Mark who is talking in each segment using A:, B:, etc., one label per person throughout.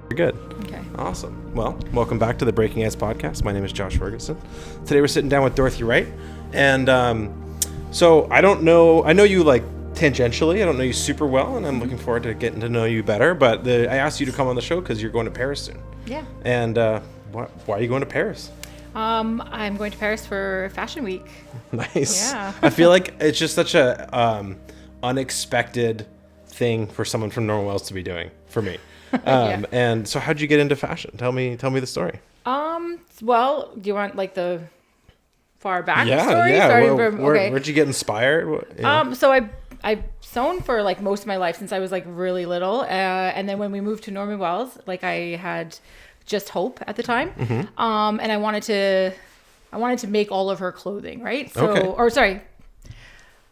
A: Good.
B: Okay.
A: Awesome. Well, welcome back to the Breaking Edge podcast. My name is Josh Ferguson. Today we're sitting down with Dorathy Wright. And so I know you like tangentially. I don't know you super well, and I'm looking forward to getting to know you better. But I asked you to come on the show because you're going to Paris soon.
B: Yeah.
A: And why are you going to Paris?
B: I'm going to Paris for Fashion Week.
A: Nice.
B: Yeah.
A: I feel like it's just such a unexpected thing for someone from Normal Wells to be doing for me.
B: Yeah.
A: And so how'd you get into fashion? Tell me the story.
B: Well, do you want like the far back story?
A: Where'd you get inspired?
B: So I've sewn for like most of my life since I was like really little. And then when we moved to Normal Wells, like I had just Hope at the time.
A: Mm-hmm.
B: And I wanted to make all of her clothing, right? So,
A: Okay.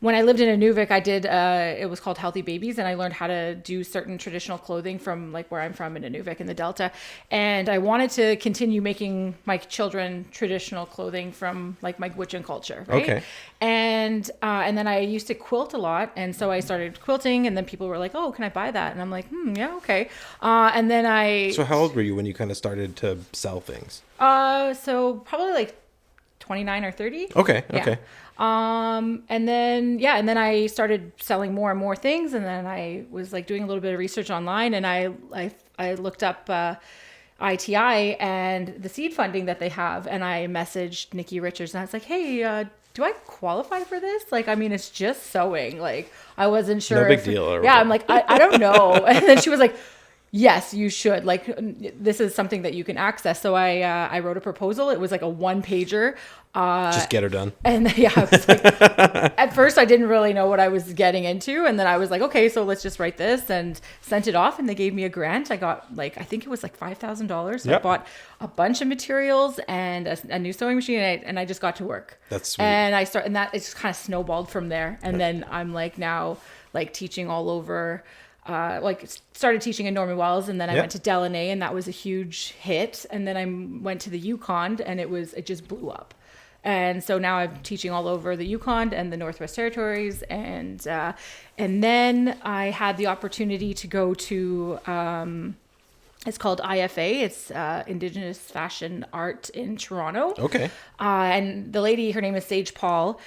B: When I lived in Inuvik, I did, it was called Healthy Babies, and I learned how to do certain traditional clothing from like where I'm from in Inuvik in the Delta. And I wanted to continue making my children traditional clothing from like my Gwich'in culture, right?
A: Okay.
B: And then I used to quilt a lot. And so I started quilting, and then people were like, oh, can I buy that? And I'm like, yeah, okay. And then
A: So how old were you when you kind of started to sell things?
B: so probably like 29 or 30.
A: Okay.
B: Yeah.
A: Okay.
B: And then I started selling more and more things, and then I was like doing a little bit of research online, and I looked up ITI and the seed funding that they have, and I messaged Nikki Richards, and I was like, hey, do I qualify for this? Like, I mean, it's just sewing. Like, I wasn't sure.
A: No big deal.
B: Yeah, I'm like, I don't know. And then she was like, yes, you should. Like, this is something that you can access. So I wrote a proposal. It was like a 1-pager.
A: Just get her done.
B: And yeah, I was like, at first I didn't really know what I was getting into. And then I was like, okay, so let's just write this, and sent it off, and they gave me a grant. I got like, I think it was like $5,000. So
A: Yep.
B: I bought a bunch of materials and a new sewing machine, and I just got to work.
A: That's sweet.
B: And it just kind of snowballed from there. And then I'm like now like teaching all over. Like started teaching in Norman Wells, and then I went to Delaney, and that was a huge hit. And then I went to the Yukon, and it just blew up. And so now I'm teaching all over the Yukon and the Northwest Territories, and then I had the opportunity to go to it's called IFA. It's Indigenous Fashion Art in Toronto.
A: Okay.
B: And the lady, her name is Sage Paul.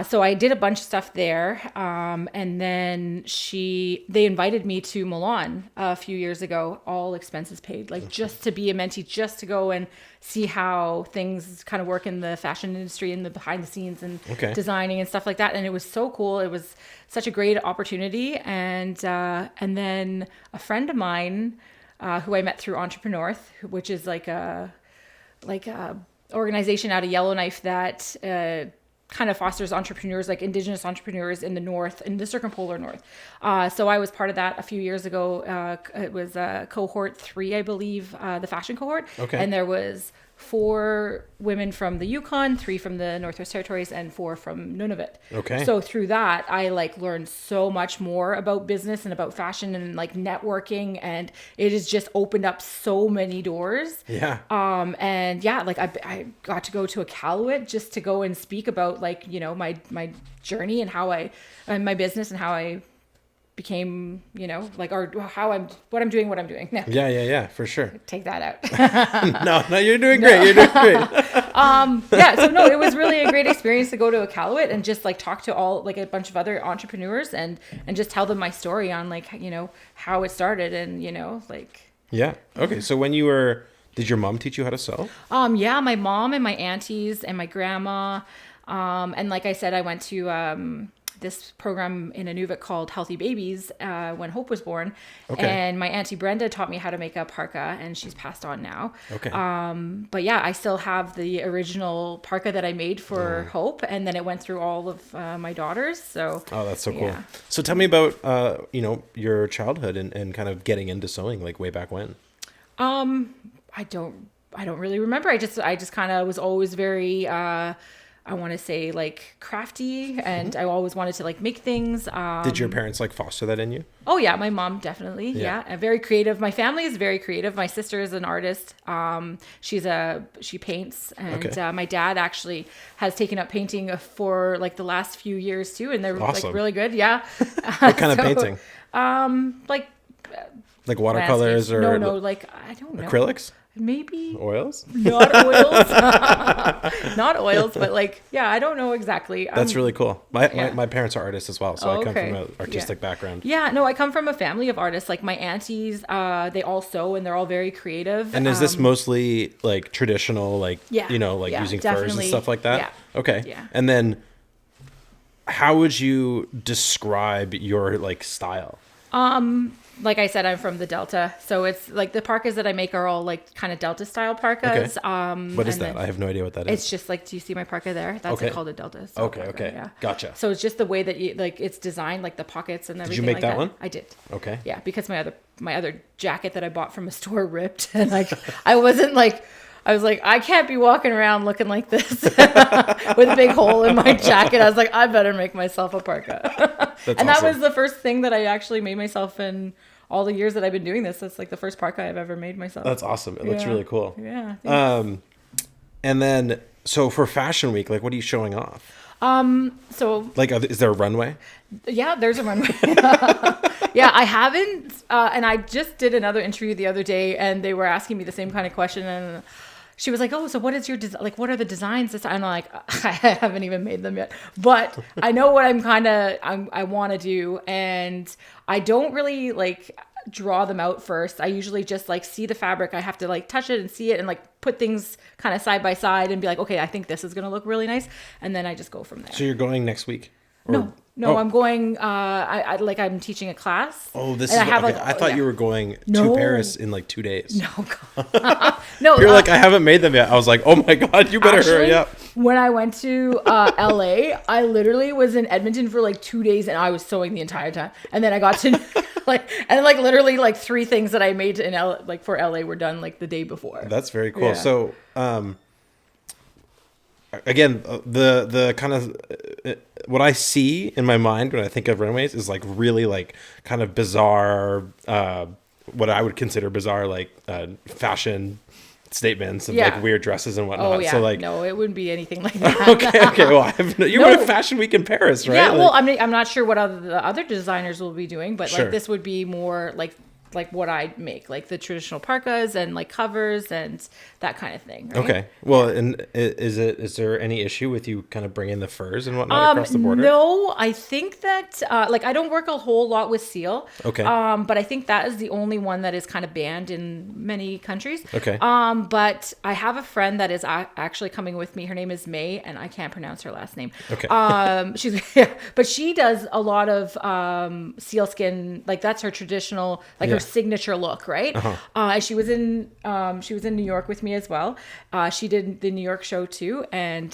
B: So I did a bunch of stuff there. And then they invited me to Milan a few years ago, all expenses paid, like just to be a mentee, just to go and see how things kind of work in the fashion industry and the behind the scenes and designing and stuff like that. And it was so cool. It was such a great opportunity. And then a friend of mine, who I met through Entrepreneur, which is like a organization out of Yellowknife that kind of fosters entrepreneurs, like Indigenous entrepreneurs in the North, in the circumpolar North. So I was part of that a few years ago. It was cohort 3, I believe, the fashion cohort.
A: Okay.
B: And there was 4 women from the Yukon, 3 from the Northwest Territories, and 4 from Nunavut.
A: Okay.
B: So through that, I like learned so much more about business and about fashion and like networking, and it has just opened up so many doors.
A: Yeah.
B: And yeah, like I got to go to Iqaluit just to go and speak about like, you know, my journey and and my business and how I became, you know, like, or what I'm doing now.
A: Yeah, for sure.
B: Take that out.
A: No, you're doing great. You're doing great.
B: Yeah, so no, it was really a great experience to go to Iqaluit and just like talk to all like a bunch of other entrepreneurs and just tell them my story on like, you know, how it started and, you know, like.
A: Yeah. Okay. So did your mom teach you how to sew?
B: Yeah, my mom and my aunties and my grandma. And like I said, I went to this program in Inuvik called Healthy Babies when Hope was born.
A: Okay.
B: And my auntie Brenda taught me how to make a parka, and she's passed on now.
A: Okay.
B: But yeah, I still have the original parka that I made for Hope, and then it went through all of my daughters. So.
A: Oh, that's so cool.
B: Yeah.
A: So tell me about you know, your childhood and kind of getting into sewing, like way back when.
B: I don't really remember. I just kind of was always very I want to say like crafty, and I always wanted to like make things.
A: Did your parents like foster that in you?
B: Oh yeah, my mom definitely. Yeah. Very creative. My family is very creative. My sister is an artist. She paints, and my dad actually has taken up painting for like the last few years too, and they're
A: awesome.
B: like really good. Yeah.
A: What kind of painting?
B: Like
A: Like watercolors
B: landscapes.
A: or
B: No, like I don't know.
A: acrylics?
B: Maybe
A: Oils?
B: not oils, not oils, but like, yeah, I don't know exactly.
A: That's really cool. My
B: yeah.
A: parents are artists as well, so I come
B: Okay.
A: from an artistic background.
B: Yeah, no, I come from a family of artists. Like my aunties, they all sew and they're all very creative.
A: And is this mostly like traditional, like,
B: Yeah,
A: you know, like
B: yeah,
A: using furs and
B: definitely.
A: stuff like that?
B: Yeah.
A: Okay.
B: Yeah.
A: And then how would you describe your like style?
B: Like I said, I'm from the Delta, so it's like the parkas that I make are all like kind of Delta style parkas.
A: Okay. What is that? I have no idea what that is.
B: It's just like, do you see my parka there? That's
A: Okay.
B: called a Delta style
A: Okay,
B: parka,
A: okay.
B: yeah.
A: Gotcha.
B: So it's just the way that you like it's designed, like the pockets and everything.
A: you make
B: like
A: that one?
B: I did.
A: Okay.
B: Yeah, because my other jacket that I bought from a store ripped, and like I wasn't like. I was like, I can't be walking around looking like this with a big hole in my jacket. I was like, I better make myself a parka.
A: That's
B: and
A: awesome.
B: that was the first thing that I actually made myself in all the years that I've been doing this. That's like the first parka I've ever made myself.
A: That's awesome. It looks
B: Yeah.
A: really cool.
B: Yeah. Thanks.
A: And then, so for Fashion Week, like, what are you showing off?
B: So
A: Like, is there a runway?
B: yeah, there's a runway. Yeah, I haven't, and I just did another interview the other day, and they were asking me the same kind of question, and she was like, "Oh, so what is your like? What are the designs?" And I'm like, I haven't even made them yet, but I know what I want to do, and I don't really like draw them out first. I usually just like see the fabric. I have to like touch it and see it, and like put things kind of side by side, and be like, okay, I think this is gonna look really nice, and then I just go from there.
A: So you're going next week? Or-
B: No,
A: Oh.
B: I'm going. I'm teaching a class.
A: Oh, this
B: and
A: is.
B: I have
A: Okay.
B: a-
A: I thought
B: yeah.
A: you were going to
B: No.
A: Paris in like 2 days.
B: No, God. No.
A: You're like, I haven't made them yet. I was like, oh my god, you better hurry up.
B: When I went to LA, I literally was in Edmonton for like 2 days, and I was sewing the entire time. And then I got to literally like 3 things that I made in for LA were done like the day before.
A: That's very cool.
B: Yeah.
A: So, again, the kind of what I see in my mind when I think of runways is like really like kind of bizarre, what I would consider bizarre, like fashion statements of
B: Yeah.
A: like weird dresses and whatnot.
B: Oh yeah.
A: So like,
B: no, it wouldn't be anything like that.
A: okay. Well, you were
B: No.
A: at Fashion Week in Paris, right?
B: Yeah.
A: Like-
B: Well, I'm not sure what the other designers will be doing, but
A: Sure.
B: like this would be more like what I make, like the traditional parkas and like covers and that kind of thing. Right?
A: Okay. Well, and is there any issue with you kind of bringing the furs and whatnot across the border?
B: No, I think that like I don't work a whole lot with seal.
A: Okay.
B: But I think that is the only one that is kind of banned in many countries.
A: Okay.
B: But I have a friend that is actually coming with me. Her name is May, and I can't pronounce her last name.
A: Okay.
B: But she does a lot of sealskin. Like that's her traditional, like her signature look, right? She was in New York with me as well. She did the New York show too, and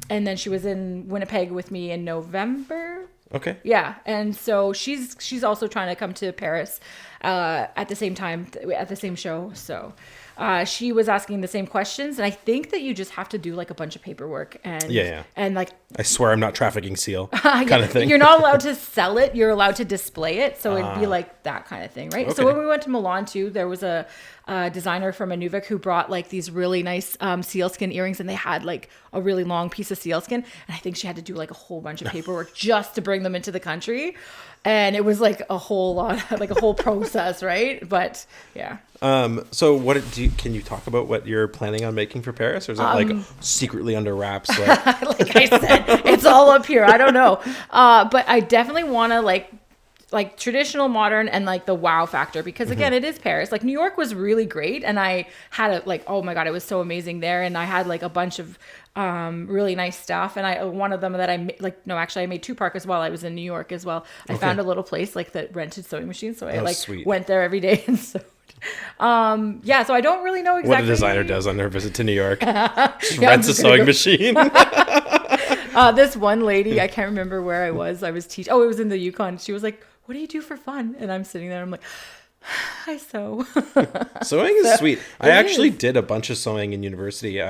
B: then she was in Winnipeg with me in November.
A: Okay.
B: Yeah, and so she's also trying to come to Paris at the same time at the same show. So she was asking the same questions, and I think that you just have to do like a bunch of paperwork and and like
A: I swear I'm not trafficking seal kind of thing.
B: You're not allowed to sell it. You're allowed to display it. So it'd be like that kind of thing, right?
A: Okay.
B: So when we went to Milan too, there was a designer from Inuvik who brought like these really nice sealskin earrings, and they had like a really long piece of sealskin. And I think she had to do like a whole bunch of paperwork just to bring them into the country. And it was like a whole lot, like a whole process, right? But yeah.
A: So can you talk about what you're planning on making for Paris, or is that like secretly under wraps? Like,
B: Like I said, it's all up here. I don't know. But I definitely want to like traditional, modern, and like the wow factor, because again, it is Paris. Like New York was really great, and I had oh my god, it was so amazing there, and I had like a bunch of really nice stuff, and one of them that I made 2 parkas while I was in New York as well. I found a little place like that rented sewing machines, so I
A: sweet.
B: went there every day and sewed. Yeah, so I don't really know exactly
A: what a designer does on their visit to New York. Just
B: Yeah,
A: rents a sewing machine.
B: This one lady, I can't remember where I was teaching. Oh, it was in the Yukon. She was like, "What do you do for fun?" And I'm sitting there, I'm like, I sew.
A: Sewing is sweet. I actually did a bunch of sewing in university.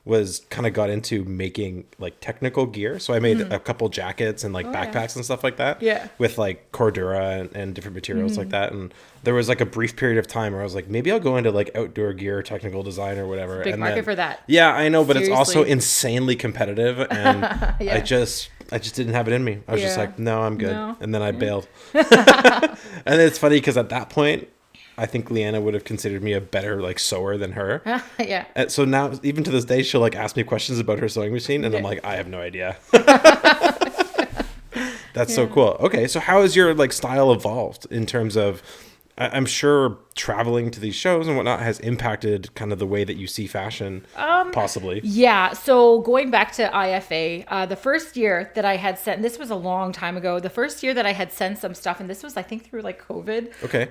A: was kind of got into making like technical gear. So I made a couple jackets and like backpacks and stuff like that.
B: Yeah.
A: With like Cordura and different materials like that. And there was like a brief period of time where I was like, maybe I'll go into like outdoor gear, technical design or whatever.
B: Big market for that.
A: Yeah, I know, but it's also
B: Seriously.
A: insanely competitive, and
B: Yeah.
A: I just didn't have it in me. I was just
B: Yeah.
A: like, no, I'm good.
B: No.
A: And then I bailed. And it's funny because at that point, I think Leanna would have considered me a better like sewer than her.
B: Yeah.
A: And so now, even to this day, she'll like ask me questions about her sewing machine, and I'm like, I have no idea. That's so cool. Okay, so how has your like style evolved in terms of? I'm sure traveling to these shows and whatnot has impacted kind of the way that you see fashion, possibly.
B: Yeah. So going back to IFA, the first year that I had sent, this was a long time ago. The first year that I had sent some stuff, and this was, I think, through like COVID.
A: Okay.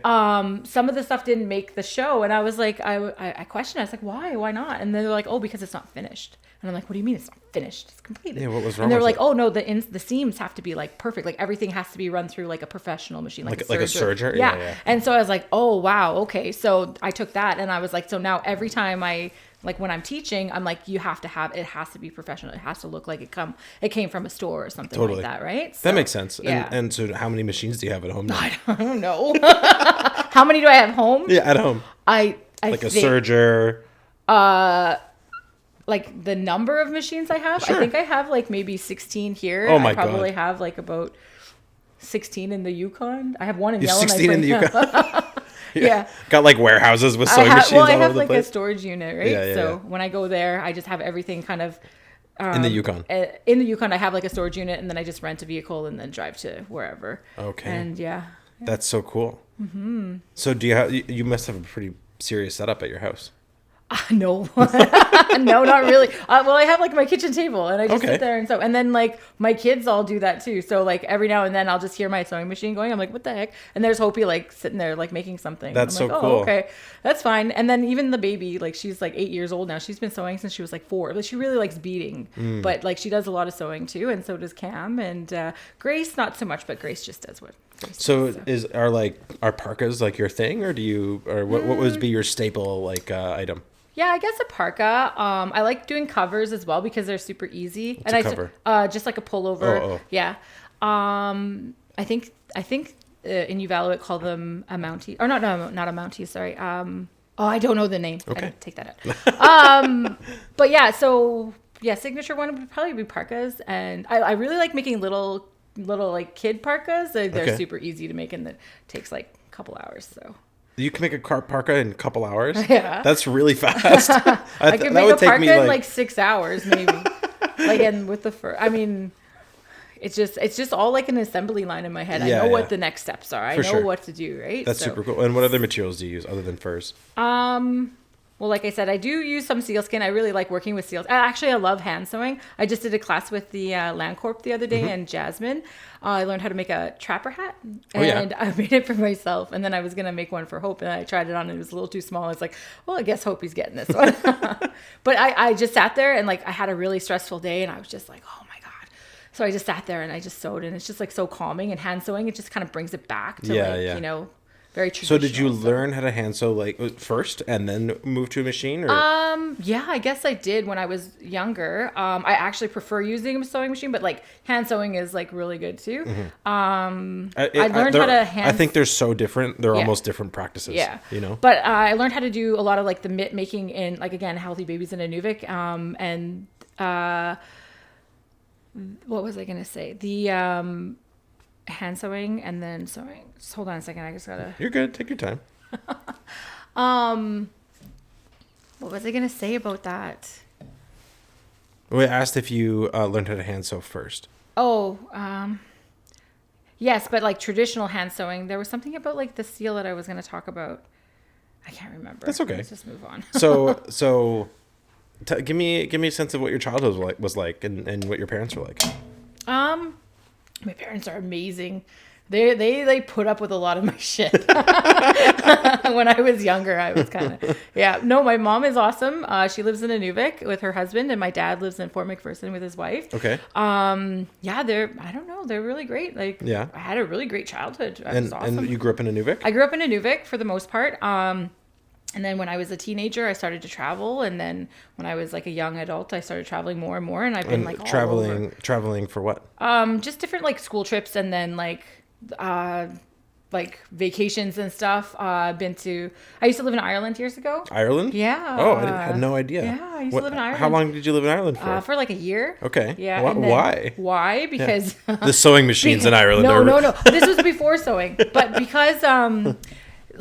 B: Some of the stuff didn't make the show, and I was like, I questioned. I was like, why? Why not? And they're like, oh, because it's not finished. And I'm like, what do you mean it's not finished? It's completed.
A: Yeah, what was wrong
B: And they were
A: with
B: like, oh no, the seams have to be like perfect. Like everything has to be run through like a professional machine, like a
A: serger?
B: Yeah.
A: Yeah.
B: And so I was like, oh wow, okay. So I took that, and I was like, so now every time like when I'm teaching, I'm like, it has to be professional. It has to look like it came from a store or something like that, right? So,
A: that makes sense.
B: Yeah.
A: And so how many machines do you have at home now?
B: I don't know. How many do I have home?
A: Yeah, at home.
B: I
A: Like a
B: think,
A: serger.
B: like the number of machines I have.
A: Sure.
B: I think I have like maybe 16 here.
A: Oh my
B: I probably
A: God.
B: have like about 16 in the Yukon. I have one in
A: You have
B: Yellowknife.
A: 16 in the
B: right now.
A: Yukon.
B: Yeah.
A: Got like warehouses with sewing machines
B: I
A: all
B: have
A: over the
B: like a
A: place.
B: storage unit, right?
A: Yeah, yeah,
B: So
A: yeah.
B: when I go there, I just have everything kind of
A: in the Yukon.
B: in the Yukon. I have like a storage unit, and then I just rent a vehicle and then drive to wherever.
A: Okay.
B: And yeah.
A: That's so cool. Mm-hmm. So do you must have a pretty serious setup at your house.
B: No, no, not really. Well, I have like my kitchen table, and I just
A: Okay.
B: sit there and sew. And then like my kids all do that too. So like every now and then I'll just hear my sewing machine going. I'm like, what the heck? And there's Hopi like sitting there like making something.
A: That's
B: I'm like,
A: so cool.
B: Oh, okay, that's fine. And then even the baby, like she's like 8 years old now. She's been sewing since she was like 4. But she really likes beading. But like she does a lot of sewing too, and so does Cam and Grace. Not so much, but Grace just does what. Grace
A: So
B: does,
A: are parkas like your thing, or what would be your staple like item?
B: Yeah, I guess a parka. I like doing covers as well because they're super easy.
A: What's a cover?
B: Just like a pullover.
A: Oh.
B: Yeah. I think in Uvalua call them a mountie, or not a mountie. Sorry. I don't know the name.
A: Okay.
B: I didn't take that out. But yeah, so yeah, signature one would probably be parkas, and I really like making little like kid parkas. They're
A: Okay.
B: super easy to make, and it takes like a couple hours. So.
A: You can make a parka in a couple hours.
B: Yeah.
A: That's really fast.
B: I could make a parka in like 6 hours, maybe. Like, and with the fur, I mean, it's just all like an assembly line in my head.
A: Yeah,
B: I know
A: yeah.
B: what the next steps are. I
A: For
B: know
A: sure.
B: what to do, right?
A: That's super cool. And what other materials do you use other than furs?
B: Well, like I said, I do use some sealskin. I really like working with seals. Actually, I love hand sewing. I just did a class with the Landcorp the other day, and Jasmine. I learned how to make a trapper hat, and I made it for myself. And then I was gonna make one for Hope, and I tried it on, and it was a little too small. I was like, well, I guess Hope's getting this one. But I just sat there, and like I had a really stressful day, and I was just like, oh my god. So I just sat there and I just sewed, and it's just like so calming. And hand sewing, it just kind of brings it back to you know. Very traditional.
A: So did you learn how to hand sew like first and then move to a machine? Or?
B: Yeah, I guess I did when I was younger. I actually prefer using a sewing machine, but like hand sewing is like really good too. I learned how to hand.
A: I think they're so different. They're
B: Yeah.
A: almost different practices.
B: Yeah,
A: you know.
B: But I learned how to do a lot of like the mitt making in like again Healthy Babies in Inuvik. And what was I gonna say? The hand sewing and then sewing. Just hold on a second. I just gotta.
A: You're good. Take your time.
B: What was I gonna say about that?
A: We asked if you learned how to hand sew first.
B: Oh, yes, but like traditional hand sewing, there was something about like the seal that I was going to talk about. I can't remember.
A: That's okay.
B: Let's just move on.
A: So, give me a sense of what your childhood was like, and what your parents were like.
B: My parents are amazing. They put up with a lot of my shit. When I was younger, I was kind of, yeah. No, my mom is awesome. She lives in Inuvik with her husband, and my dad lives in Fort McPherson with his wife.
A: Okay.
B: Yeah, I don't know, they're really great. Like,
A: Yeah.
B: I had a really great childhood. It
A: And
B: was awesome.
A: and you grew up in Inuvik?
B: I grew up in Inuvik for the most part. And then when I was a teenager, I started to travel. And then when I was like a young adult, I started traveling more and more. And I've been like all over.
A: Traveling for what?
B: Just different like school trips, and then like vacations and stuff. I used to live in Ireland years ago.
A: Ireland?
B: Yeah.
A: Oh, I had no idea.
B: Yeah, I used to live in Ireland.
A: How long did you live in Ireland for?
B: For like a year.
A: Okay.
B: Yeah.
A: Why?
B: Why? Because
A: The sewing machines in Ireland.
B: No. This was before sewing, but because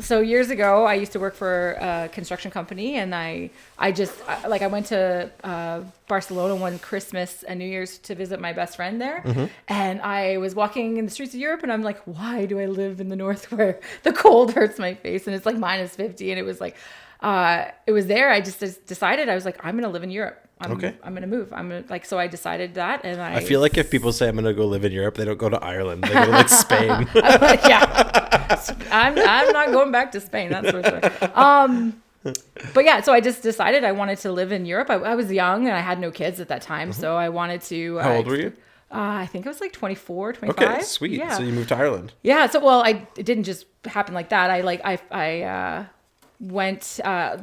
B: so years ago, I used to work for a construction company, and I went to Barcelona one Christmas and New Year's to visit my best friend there.
A: Mm-hmm.
B: And I was walking in the streets of Europe, and I'm like, why do I live in the north where the cold hurts my face and it's like -50? And it was like, it was there. I just decided, I was like, I'm going to live in Europe. I'm going to move. So I decided that. And I
A: feel like if people say I'm going to go live in Europe, they don't go to Ireland. They go to like Spain.
B: Yeah. I'm not going back to Spain. That's for sure. But yeah, so I just decided I wanted to live in Europe. I was young and I had no kids at that time. So I wanted to.
A: How old were you?
B: I think it was like 24, 25.
A: Okay, sweet.
B: Yeah.
A: So you moved to Ireland.
B: Yeah. So, it didn't just happen like that. I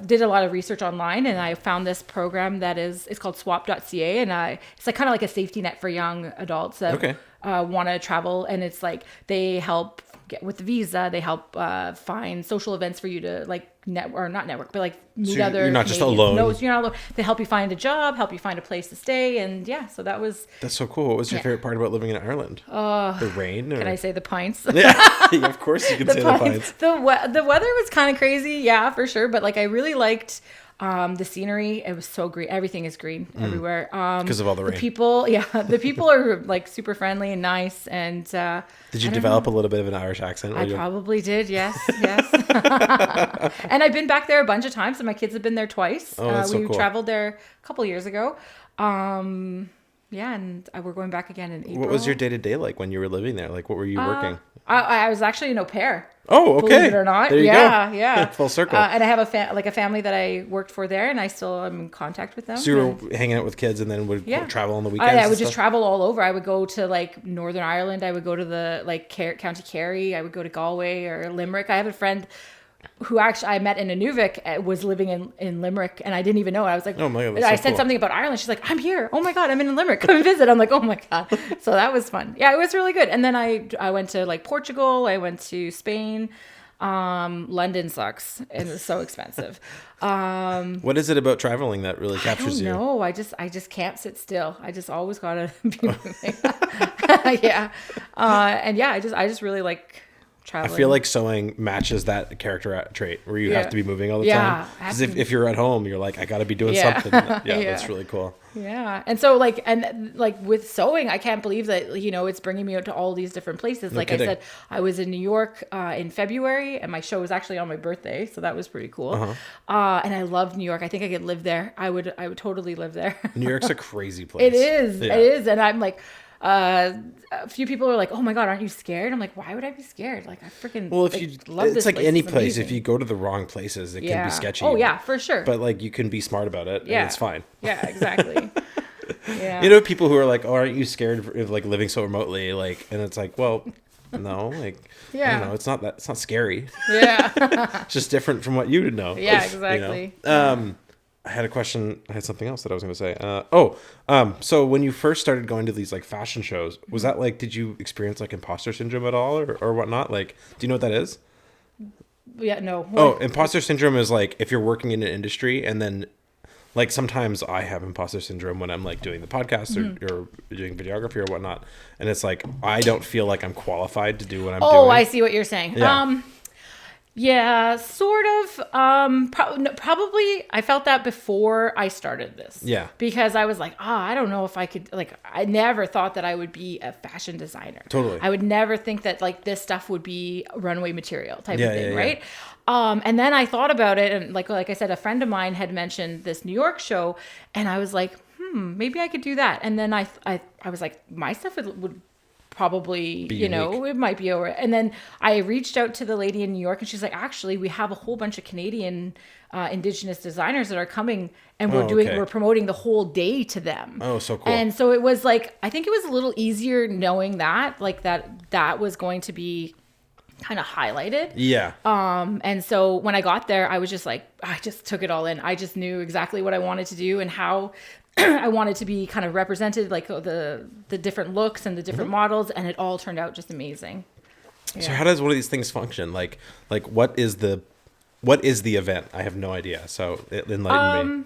B: did a lot of research online, and I found this program it's called swap.ca, and it's like kind of like a safety net for young adults that want to travel. And it's like they help get with the visa, they help find social events for you to like not network, but like meet other.
A: You're not just
B: Canadians.
A: alone.
B: No, you're not alone. They help you find a job, help you find a place to stay, and yeah, so that's
A: so cool. What was your favorite part about living in Ireland? The rain? Or?
B: Can I say the pints?
A: Yeah, of course you can say the pints.
B: The weather was kind of crazy, yeah, for sure. But like I really liked the scenery. It was so green. Everything is green everywhere.
A: Because of all the rain.
B: The people are like super friendly and nice. And
A: did you develop a little bit of an Irish accent?
B: I probably did. Yes. And I've been back there a bunch of times, and my kids have been there twice.
A: Oh, that's so cool.
B: We traveled there a couple years ago. Yeah, and we're going back again in April.
A: What was your day-to-day like when you were living there? Like, what were you working?
B: I was actually an au pair.
A: Oh, okay.
B: Believe it or not.
A: There you go.
B: Yeah.
A: Full circle.
B: And I have a family that I worked for there, and I still am in contact with them.
A: So you were hanging out with kids and then would travel on the weekends?
B: I would just travel all over. I would go to like Northern Ireland. I would go to the like County Kerry. I would go to Galway or Limerick. I have a friend who actually I met in Inuvik was living in Limerick, and I didn't even know it. I was like,
A: oh my God,
B: I said something about Ireland. She's like, I'm here. Oh my God, I'm in Limerick. Come and visit. I'm like, oh my God. So that was fun. Yeah, it was really good. And then I went to like Portugal. I went to Spain. London sucks and it's so expensive.
A: What is it about traveling that really captures you?
B: No, I just can't sit still. I just always gotta be moving. Yeah. And yeah, I just really like traveling.
A: I feel like sewing matches that character trait where you have to be moving all the time. Because if you're at home, you're like, I got to be doing something. Yeah, that's really cool.
B: Yeah. And so like with sewing, I can't believe that, it's bringing me out to all these different places.
A: No
B: like
A: kidding.
B: I said, I was in New York in February, and my show was actually on my birthday. So that was pretty cool. And I loved New York. I think I could live there. I would totally live there.
A: New York's a crazy place.
B: It is. Yeah. It is. And I'm like, a few people are like, "Oh my God, aren't you scared?" I'm like, "Why would I be scared? Like, I freaking love this
A: it's like
B: place.
A: any
B: It's
A: place.
B: amazing.
A: If you go to the wrong places, it can be sketchy.
B: Oh yeah, for sure.
A: But like, you can be smart about it.
B: Yeah,
A: and it's fine.
B: Yeah, exactly. Yeah.
A: People who are like, "Oh, aren't you scared of like living so remotely?" Like, and it's like, well, no, like, I don't know. It's not scary.
B: Yeah.
A: It's just different from what you would know.
B: Yeah, exactly.
A: I had a question. I had something else that I was going to say. So when you first started going to these like fashion shows, was that like, did you experience like imposter syndrome at all or whatnot? Like, do you know what that is?
B: Yeah, no.
A: Oh, imposter syndrome is like if you're working in an industry and then like sometimes I have imposter syndrome when I'm like doing the podcast or doing videography or whatnot. And it's like, I don't feel like I'm qualified to do what I'm doing.
B: Oh, I see what you're saying.
A: Yeah.
B: Yeah, sort of. Probably I felt that before I started this.
A: Yeah.
B: Because I was like, I don't know if I could, like, I never thought that I would be a fashion designer.
A: Totally.
B: I would never think that, like, this stuff would be runway material type of thing,
A: yeah.
B: right? And then I thought about it, and like I said, a friend of mine had mentioned this New York show, and I was like, maybe I could do that. And then I was like, my stuff would probably, it might be over. And then I reached out to the lady in New York, and she's like, actually, we have a whole bunch of Canadian Indigenous designers that are coming, and we're promoting the whole day to them.
A: Oh, so cool.
B: And so it was like, I think it was a little easier knowing that, like that was going to be kind of highlighted.
A: Yeah.
B: And so when I got there, I was just like, I just took it all in. I just knew exactly what I wanted to do and how I wanted to be kind of represented, like the different looks and the different models, and it all turned out just amazing.
A: Yeah. So how does one of these things function? Like what is the event? I have no idea. So enlighten me.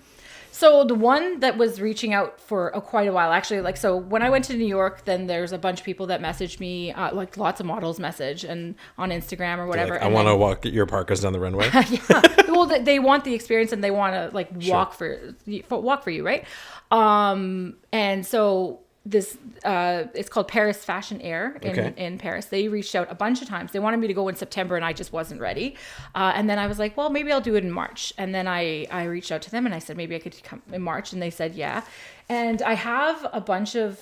B: So the one that was reaching out for quite a while, actually, like, so when I went to New York, then there's a bunch of people that messaged me, like lots of models message and on Instagram or whatever.
A: Like, I want to walk your parkas down the runway.
B: Yeah. Well, they want the experience and they want to like walk for you, right? And so this it's called Paris Fashion Air in Paris. They reached out a bunch of times. They wanted me to go in September and I just wasn't ready. And then I was like, well, maybe I'll do it in March. And then I reached out to them and I said, maybe I could come in March. And they said, yeah. And I have a bunch of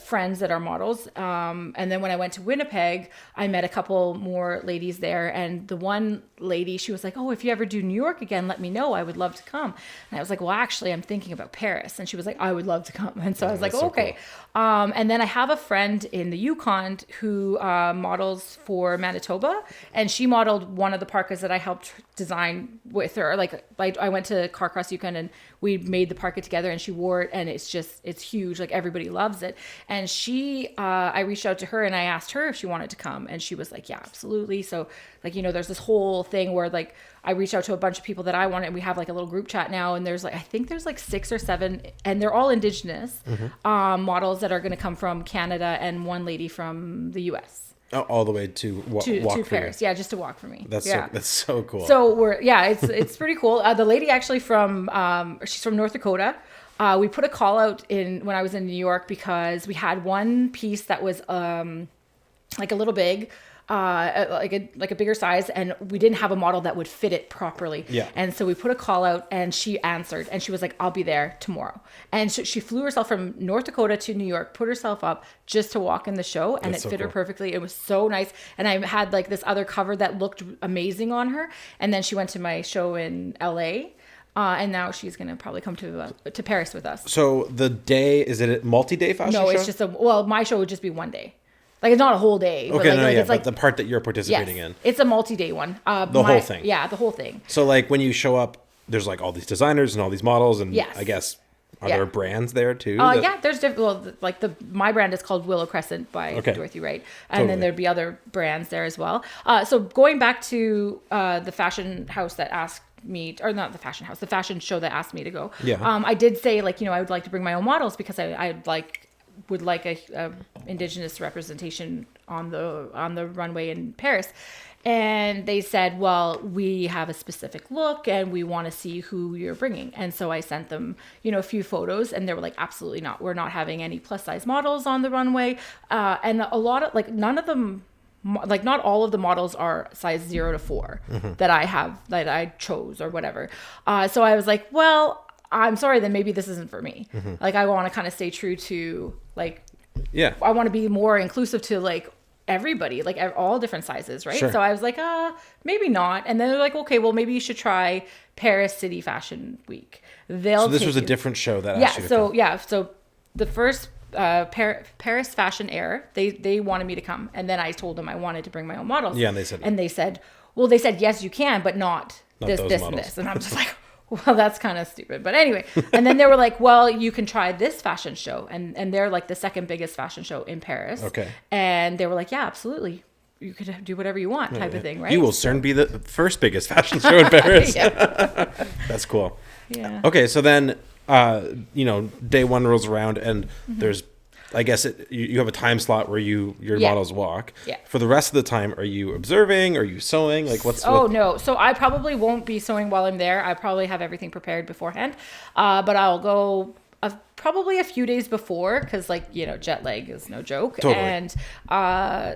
B: friends that are models. And then when I went to Winnipeg, I met a couple more ladies there. And the one lady, she was like, oh, if you ever do New York again, let me know. I would love to come. And I was like, well, actually, I'm thinking about Paris. And she was like, I would love to come. And so I was like, oh, okay. Cool. And then I have a friend in the Yukon who models for Manitoba. And she modeled one of the parkas that I helped design with her. Like I went to Carcross Yukon and we made the parka together and she wore it. And it's huge. Like everybody loves it. And I reached out to her and I asked her if she wanted to come. And she was like, yeah, absolutely. So like, there's this whole thing where like I reached out to a bunch of people that I wanted. We have like a little group chat now. And there's like, I think there's like 6 or 7 and they're all Indigenous models that are going to come from Canada and one lady from the US.
A: Oh, all the way to walk for
B: Paris.
A: you.
B: Yeah, just to walk for me.
A: That's so cool.
B: So it's pretty cool. The lady actually she's from North Dakota. We put a call out in when I was in New York because we had one piece that was like a little big, like a bigger size, and we didn't have a model that would fit it properly.
A: Yeah.
B: And so we put a call out, and she answered, and she was like, "I'll be there tomorrow." And so she flew herself from North Dakota to New York, put herself up just to walk in the show, and
A: That's
B: it fit
A: cool.
B: her perfectly. It was so nice, and I had like this other cover that looked amazing on her, and then she went to my show in LA. And now she's going to probably come to Paris with us.
A: So the day, is it a multi-day fashion show?
B: No, it's just my show would just be one day. Like it's not a whole day.
A: Okay,
B: but it's
A: but the part that you're participating in.
B: It's a multi-day one.
A: Whole thing.
B: Yeah, the whole thing.
A: So like when you show up, there's like all these designers and all these models and
B: yes.
A: I guess are there brands there too?
B: Yeah, there's different. Well, like my brand is called Willow Crescent by Dorathy Wright, and then there'd be other brands there as well. So going back to the fashion house that asked me, or not the fashion house, the fashion show that asked me to go.
A: Yeah.
B: I did say like I would like to bring my own models because I would like a Indigenous representation on the runway in Paris. And they said, well, we have a specific look and we want to see who you're bringing. And so I sent them, a few photos and they were like, absolutely not. We're not having any plus size models on the runway. And a lot of like, none of them, like not all of the models are size 0 to 4 that I chose or whatever. So I was like, well, I'm sorry, then maybe this isn't for me. Like I want to kind of stay true to like, I want to be more inclusive to like everybody, like all different sizes, right?
A: Sure.
B: So I was like, maybe not. And then they're like, okay, well maybe you should try Paris City Fashion Week. So
A: this was a different show that asked you to come.
B: So the first Paris Fashion Air, they wanted me to come, and then I told them I wanted to bring my own models.
A: Yeah, and they said yes you can, but not this those
B: this
A: models.
B: and this. And I'm just like, well, that's kind of stupid. But anyway, and then they were like, well, you can try this fashion show. And they're like the second biggest fashion show in Paris.
A: Okay.
B: And they were like, yeah, absolutely. You could do whatever you want type of thing, right?
A: You will soon be the first biggest fashion show in Paris. That's cool.
B: Yeah.
A: Okay, so then, day one rolls around and there's, I guess you have a time slot where your models walk.
B: Yeah.
A: For the rest of the time, are you observing? Are you sewing? Like
B: no. So I probably won't be sewing while I'm there. I probably have everything prepared beforehand. But I'll go probably a few days before because jet lag is no joke.
A: Totally.
B: And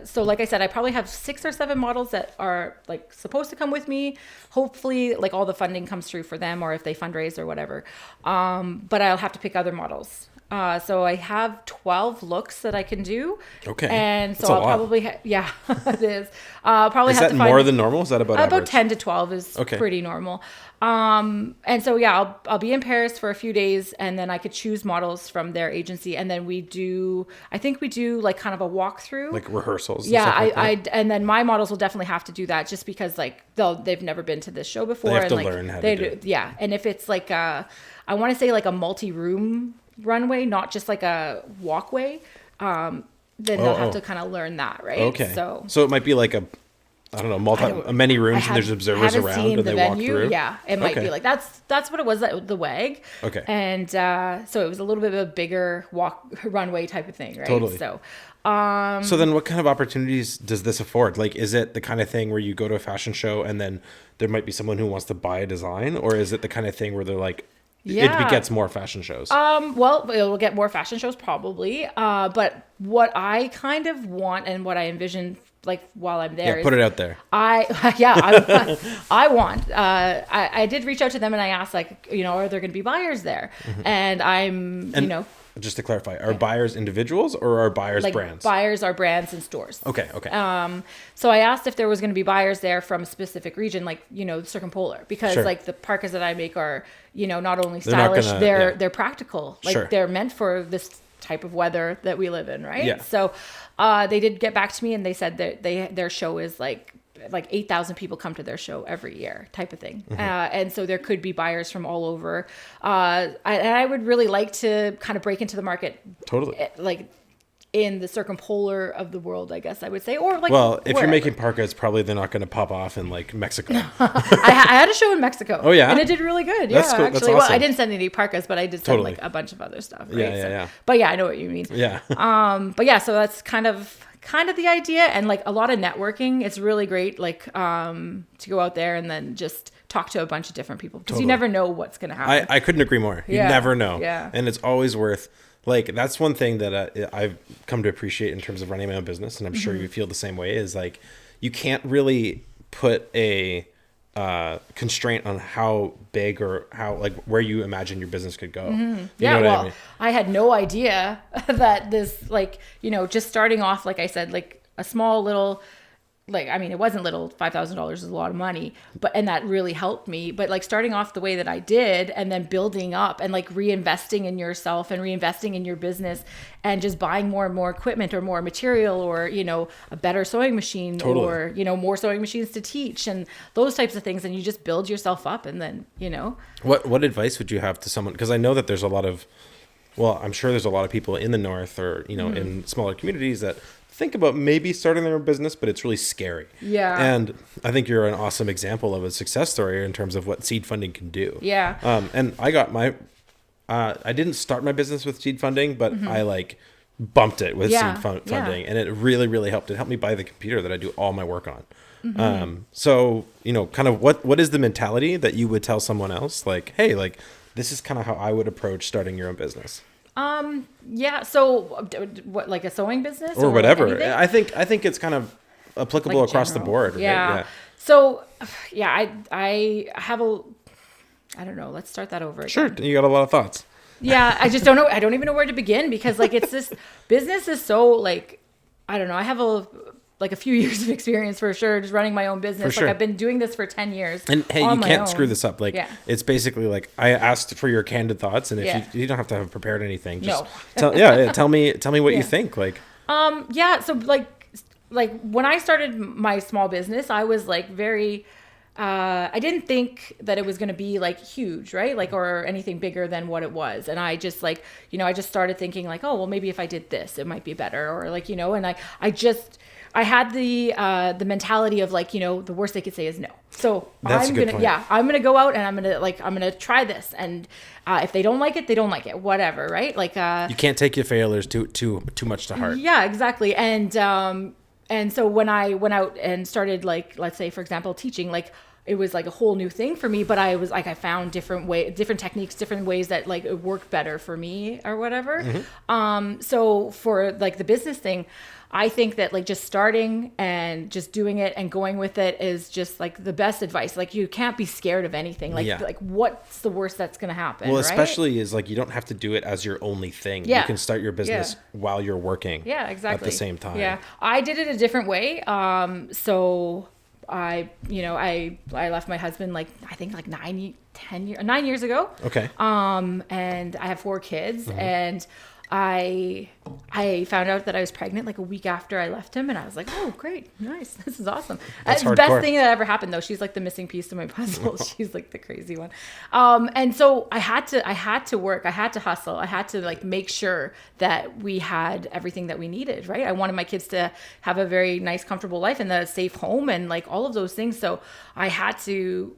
B: so like I said, I probably have 6 or 7 models that are like supposed to come with me. Hopefully like all the funding comes through for them or if they fundraise or whatever. But I'll have to pick other models. So I have 12 looks that I can do.
A: Okay.
B: And so
A: That's a
B: I'll
A: lot.
B: probably, yeah, it is. Probably
A: Is
B: have
A: that
B: to find
A: more than normal? Is that about
B: about
A: average?
B: 10 to 12 is
A: Okay.
B: pretty normal. And so, yeah, I'll be in Paris for a few days, and then I could choose models from their agency. And then I think we do like kind of a walkthrough.
A: Like rehearsals and
B: Yeah,
A: stuff like that?
B: and then my models will definitely have to do that just because like they've never been to this show before.
A: They have
B: and
A: to
B: like,
A: learn how to do it.
B: Yeah, and if it's like I want to say like a multi-room runway, not just like a walkway, then they'll have to kind of learn that, right?
A: Okay.
B: So
A: it might be like I don't know, many rooms and there's observers
B: haven't
A: around
B: seen
A: and
B: the
A: they walk
B: venue.
A: through.
B: Yeah, it might
A: Okay.
B: be like that's what it was at the WAG.
A: Okay.
B: And so it was a little bit of a bigger runway type of thing, right?
A: Totally.
B: So
A: So then what kind of opportunities does this afford? Like, is it the kind of thing where you go to a fashion show and then there might be someone who wants to buy a design? Or is it the kind of thing where they're like,
B: Yeah.
A: it gets more fashion shows?
B: well, it'll get more fashion shows probably. But what I kind of want and what I envision like while I'm there
A: Yeah, put it out there.
B: I want. I did reach out to them and I asked, like, are there going to be buyers there?
A: Mm-hmm.
B: And
A: Just to clarify, are buyers individuals or are buyers
B: like
A: brands?
B: buyers are brands and stores.
A: Okay.
B: So I asked if there was going to be buyers there from a specific region, like, circumpolar, because
A: Sure.
B: like the parkas that I make are, not only
A: They're not
B: stylish,
A: gonna-
B: they're
A: yeah.
B: practical. Like
A: Sure.
B: they're meant for this type of weather that we live in. Right.
A: Yeah.
B: So, they did get back to me and they said that their show is like 8,000 people come to their show every year type of thing.
A: Mm-hmm.
B: And so there could be buyers from all over. And I would really like to kind of break into the market.
A: Totally.
B: Like in the circumpolar of the world, I guess I would say, or like,
A: Well, if you're
B: wherever.
A: making parkas, probably they're not going to pop off in like Mexico.
B: I had a show in Mexico.
A: Oh, yeah?
B: And it did really good.
A: That's
B: Yeah,
A: cool. That's
B: actually. Well, I
A: awesome.
B: didn't send any parkas, but I did send
A: Totally.
B: like a bunch of other stuff. Right?
A: Yeah.
B: But yeah, I know what you mean.
A: Yeah.
B: But yeah, so that's kind of the idea, and like a lot of networking. It's really great, like to go out there and then just talk to a bunch of different people because you never know what's going to happen.
A: I couldn't agree more. You
B: Yeah.
A: never know.
B: Yeah.
A: And it's always worth, like, that's one thing that I've come to appreciate in terms of running my own business. And I'm sure you feel the same way, is like, you can't really put a constraint on how big or how, like, where you imagine your business could go. You know what I mean?
B: I had no idea that this, like, just starting off, like I said, like a small little, like, I mean, it wasn't little, $5,000 is a lot of money, and that really helped me. But like starting off the way that I did and then building up and like reinvesting in yourself and reinvesting in your business and just buying more and more equipment or more material or, a better sewing machine or, more sewing machines to teach and those types of things. And you just build yourself up and then,
A: What advice would you have to someone? Because I know that there's a lot of, well, I'm sure there's a lot of people in the North or, in smaller communities that think about maybe starting their own business, but it's really scary.
B: Yeah.
A: And I think you're an awesome example of a success story in terms of what seed funding can do.
B: Yeah.
A: And I got I didn't start my business with seed funding, but I like bumped it with
B: Yeah.
A: seed funding,
B: Yeah.
A: and it really, really helped. It helped me buy the computer that I do all my work on. So, kind of what is the mentality that you would tell someone else? Like, hey, like, this is kind of how I would approach starting your own business.
B: Yeah. So what, like a sewing business
A: Or whatever.
B: anything?
A: I think it's kind of applicable
B: Like
A: across the
B: general.
A: board. Right?
B: Yeah. So, yeah, I have I don't know. Let's start that over again.
A: Sure. You got a lot of thoughts.
B: Yeah. I just don't know. I don't even know where to begin because like, it's this business is so like, I don't know. I have a few years of experience for sure, just running my own business.
A: For sure.
B: Like I've been doing this for 10 years.
A: And hey,
B: on
A: you
B: my
A: can't
B: own.
A: screw this up. Like,
B: Yeah.
A: it's basically like I asked for your candid thoughts, and if
B: Yeah.
A: you don't have to have prepared anything. Just
B: No.
A: tell me what
B: Yeah.
A: you think. Like,
B: Yeah. So like when I started my small business, I was like very, I didn't think that it was going to be like huge, right? Like, or anything bigger than what it was. And I just like, I just started thinking like, oh, well, maybe if I did this, it might be better. Or like, and I had the mentality of like, the worst they could say is no. So
A: That's a good point.
B: I'm going to go out and I'm going to try this. And if they don't like it, they don't like it, whatever. Right. Like,
A: you can't take your failures too much to heart.
B: yeah, exactly. And so when I went out and started, like, let's say, for example, teaching, like, it was like a whole new thing for me, but I was like, I found different techniques, different ways that like it worked better for me or whatever. So for like the business thing, I think that like just starting and just doing it and going with it is just like the best advice. Like you can't be scared of anything. Like what's the worst that's going to happen?
A: Well,
B: right?
A: especially is like you don't have to do it as your only thing.
B: Yeah.
A: You can start your business while you're working.
B: Yeah, exactly.
A: At the same time.
B: Yeah. I did it a different way. So I left my husband like, I think like 9 years ago.
A: Okay.
B: And I have 4 kids and I found out that I was pregnant like a week after I left him, and I was like, oh, great, nice, this is awesome.
A: That's
B: the best thing that ever happened, though. She's like the missing piece to my puzzle. She's like the crazy one. And so I had to work. I had to hustle. I had to like make sure that we had everything that we needed, right? I wanted my kids to have a very nice, comfortable life and a safe home and like all of those things. So I had to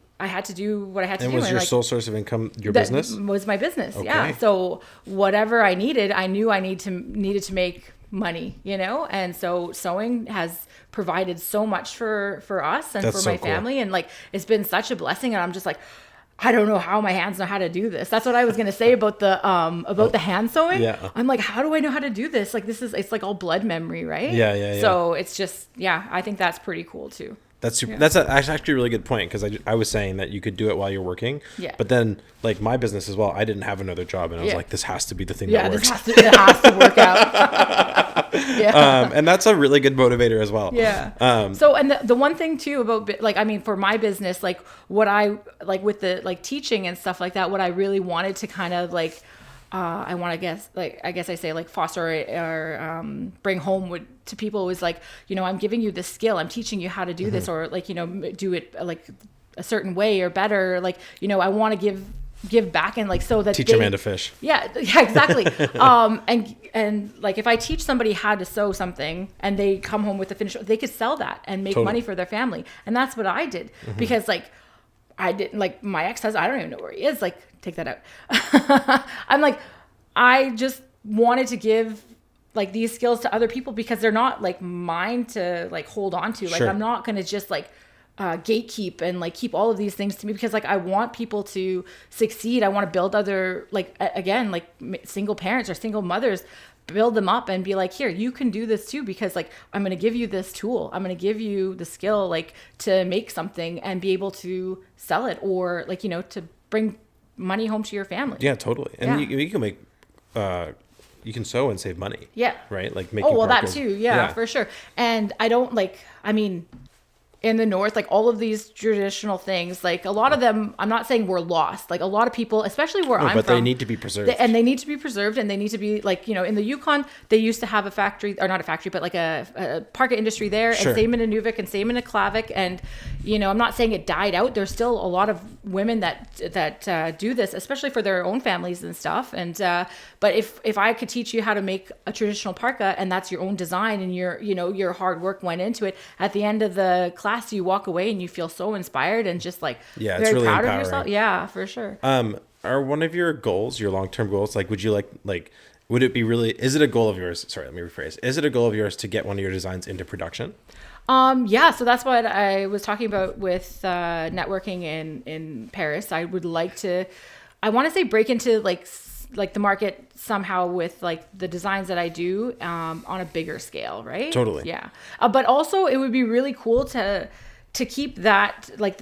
B: do what I had to do.
A: And was your
B: like,
A: sole source of income your business?
B: Was my business,
A: Okay.
B: yeah. So whatever I needed, I knew I needed to make money, you know? And so sewing has provided so much for us and
A: That's
B: for my
A: so
B: family. And like, it's been such a blessing. And I'm just like, I don't know how my hands know how to do this. That's what I was going to say about the hand sewing.
A: Yeah.
B: I'm like, how do I know how to do this? Like, it's like all blood memory, right?
A: Yeah.
B: So it's just, I think that's pretty cool too.
A: That's super, that's actually a really good point, because I was saying that you could do it while you're working.
B: Yeah.
A: But then, like my business as well, I didn't have another job, and I was like, this has to be the thing that works.
B: It has to work out.
A: And that's a really good motivator as well.
B: Yeah. So, and the one thing too about like, I mean, for my business, like what I like with the like teaching and stuff like that, what I really wanted to kind of like, I guess I say like foster or bring home to people was like, you know, I'm giving you this skill, I'm teaching you how to do this, or like, you know, do it like a certain way or better. Like, you know, I want to give back and like, so that
A: teach a man to fish.
B: Yeah, exactly. And like if I teach somebody how to sew something and they come home with a finished, they could sell that and make money for their family. And that's what I did because like I didn't like my ex-husband, I don't even know where he is. Like, take that out. I'm like, I just wanted to give like these skills to other people because they're not like mine to like hold on to. Like,
A: Sure.
B: I'm not going to just like gatekeep and like keep all of these things to me, because like I want people to succeed. I want to build other, like, again, like single parents or single mothers, build them up and be like, here, you can do this too, because like I'm going to give you this tool, I'm going to give you the skill like to make something and be able to sell it, or like, you know, to bring money home to your family.
A: Yeah, totally. And you can make you can sew and save money.
B: Yeah.
A: Right? Like making
B: that too. Yeah, for sure. And I don't like, I mean, in the North, like all of these traditional things, like a lot of them, I'm not saying we're lost. Like a lot of people, especially where I'm from.
A: But they need to be preserved.
B: They need to be preserved, and they need to be like, you know, in the Yukon, they used to have a factory, or not a factory, but like a parka industry there,
A: Sure.
B: and same in Inuvik and same in Aklavik. And, you know, I'm not saying it died out. There's still a lot of women that do this, especially for their own families and stuff. And, but if I could teach you how to make a traditional parka, and that's your own design, and your hard work went into it, at the end of the class, you walk away and you feel so inspired and just like
A: it's
B: very
A: really
B: proud
A: empowering.
B: of yourself. Yeah, for sure.
A: Are one of your goals, your long-term goals, like would you like would it be really, is it a goal of yours? Sorry, let me rephrase. Is it a goal of yours to get one of your designs into production?
B: Yeah, so that's what I was talking about with networking in Paris. I would like to, I want to say break into like the market somehow with like the designs that I do on a bigger scale, right?
A: Totally.
B: Yeah. But also it would be really cool to keep that like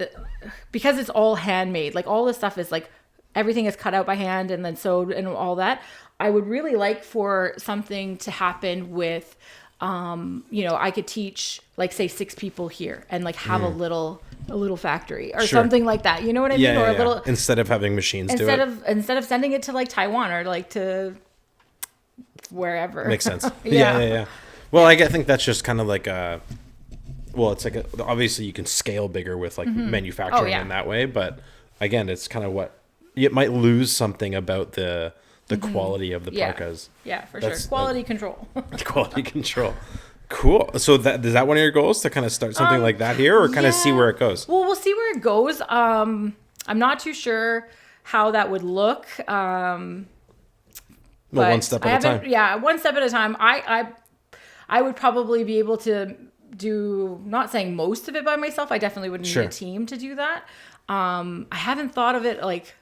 B: because it's all handmade, like all this stuff is like everything is cut out by hand and then sewed and all that. I would really like for something to happen with, I could teach like say 6 people here and like have a little factory or something like that. You know what I mean? Or a little,
A: instead of having machines do it.
B: Instead of sending it to like Taiwan or like to wherever.
A: Makes sense. Yeah. Well, I think that's just kind of like it's like obviously you can scale bigger with like manufacturing in that way, but again, it's kind of what it might lose something about the quality of the parkas.
B: Yeah, for sure. Quality control.
A: Quality control. Cool. So is that one of your goals, to kind of start something like that here, or kind of see where it goes?
B: Well, we'll see where it goes. I'm not too sure how that would look.
A: One step at a time.
B: Yeah, one step at a time. I would probably be able to do, not saying most of it by myself. I definitely would need a team to do that. I haven't thought of it like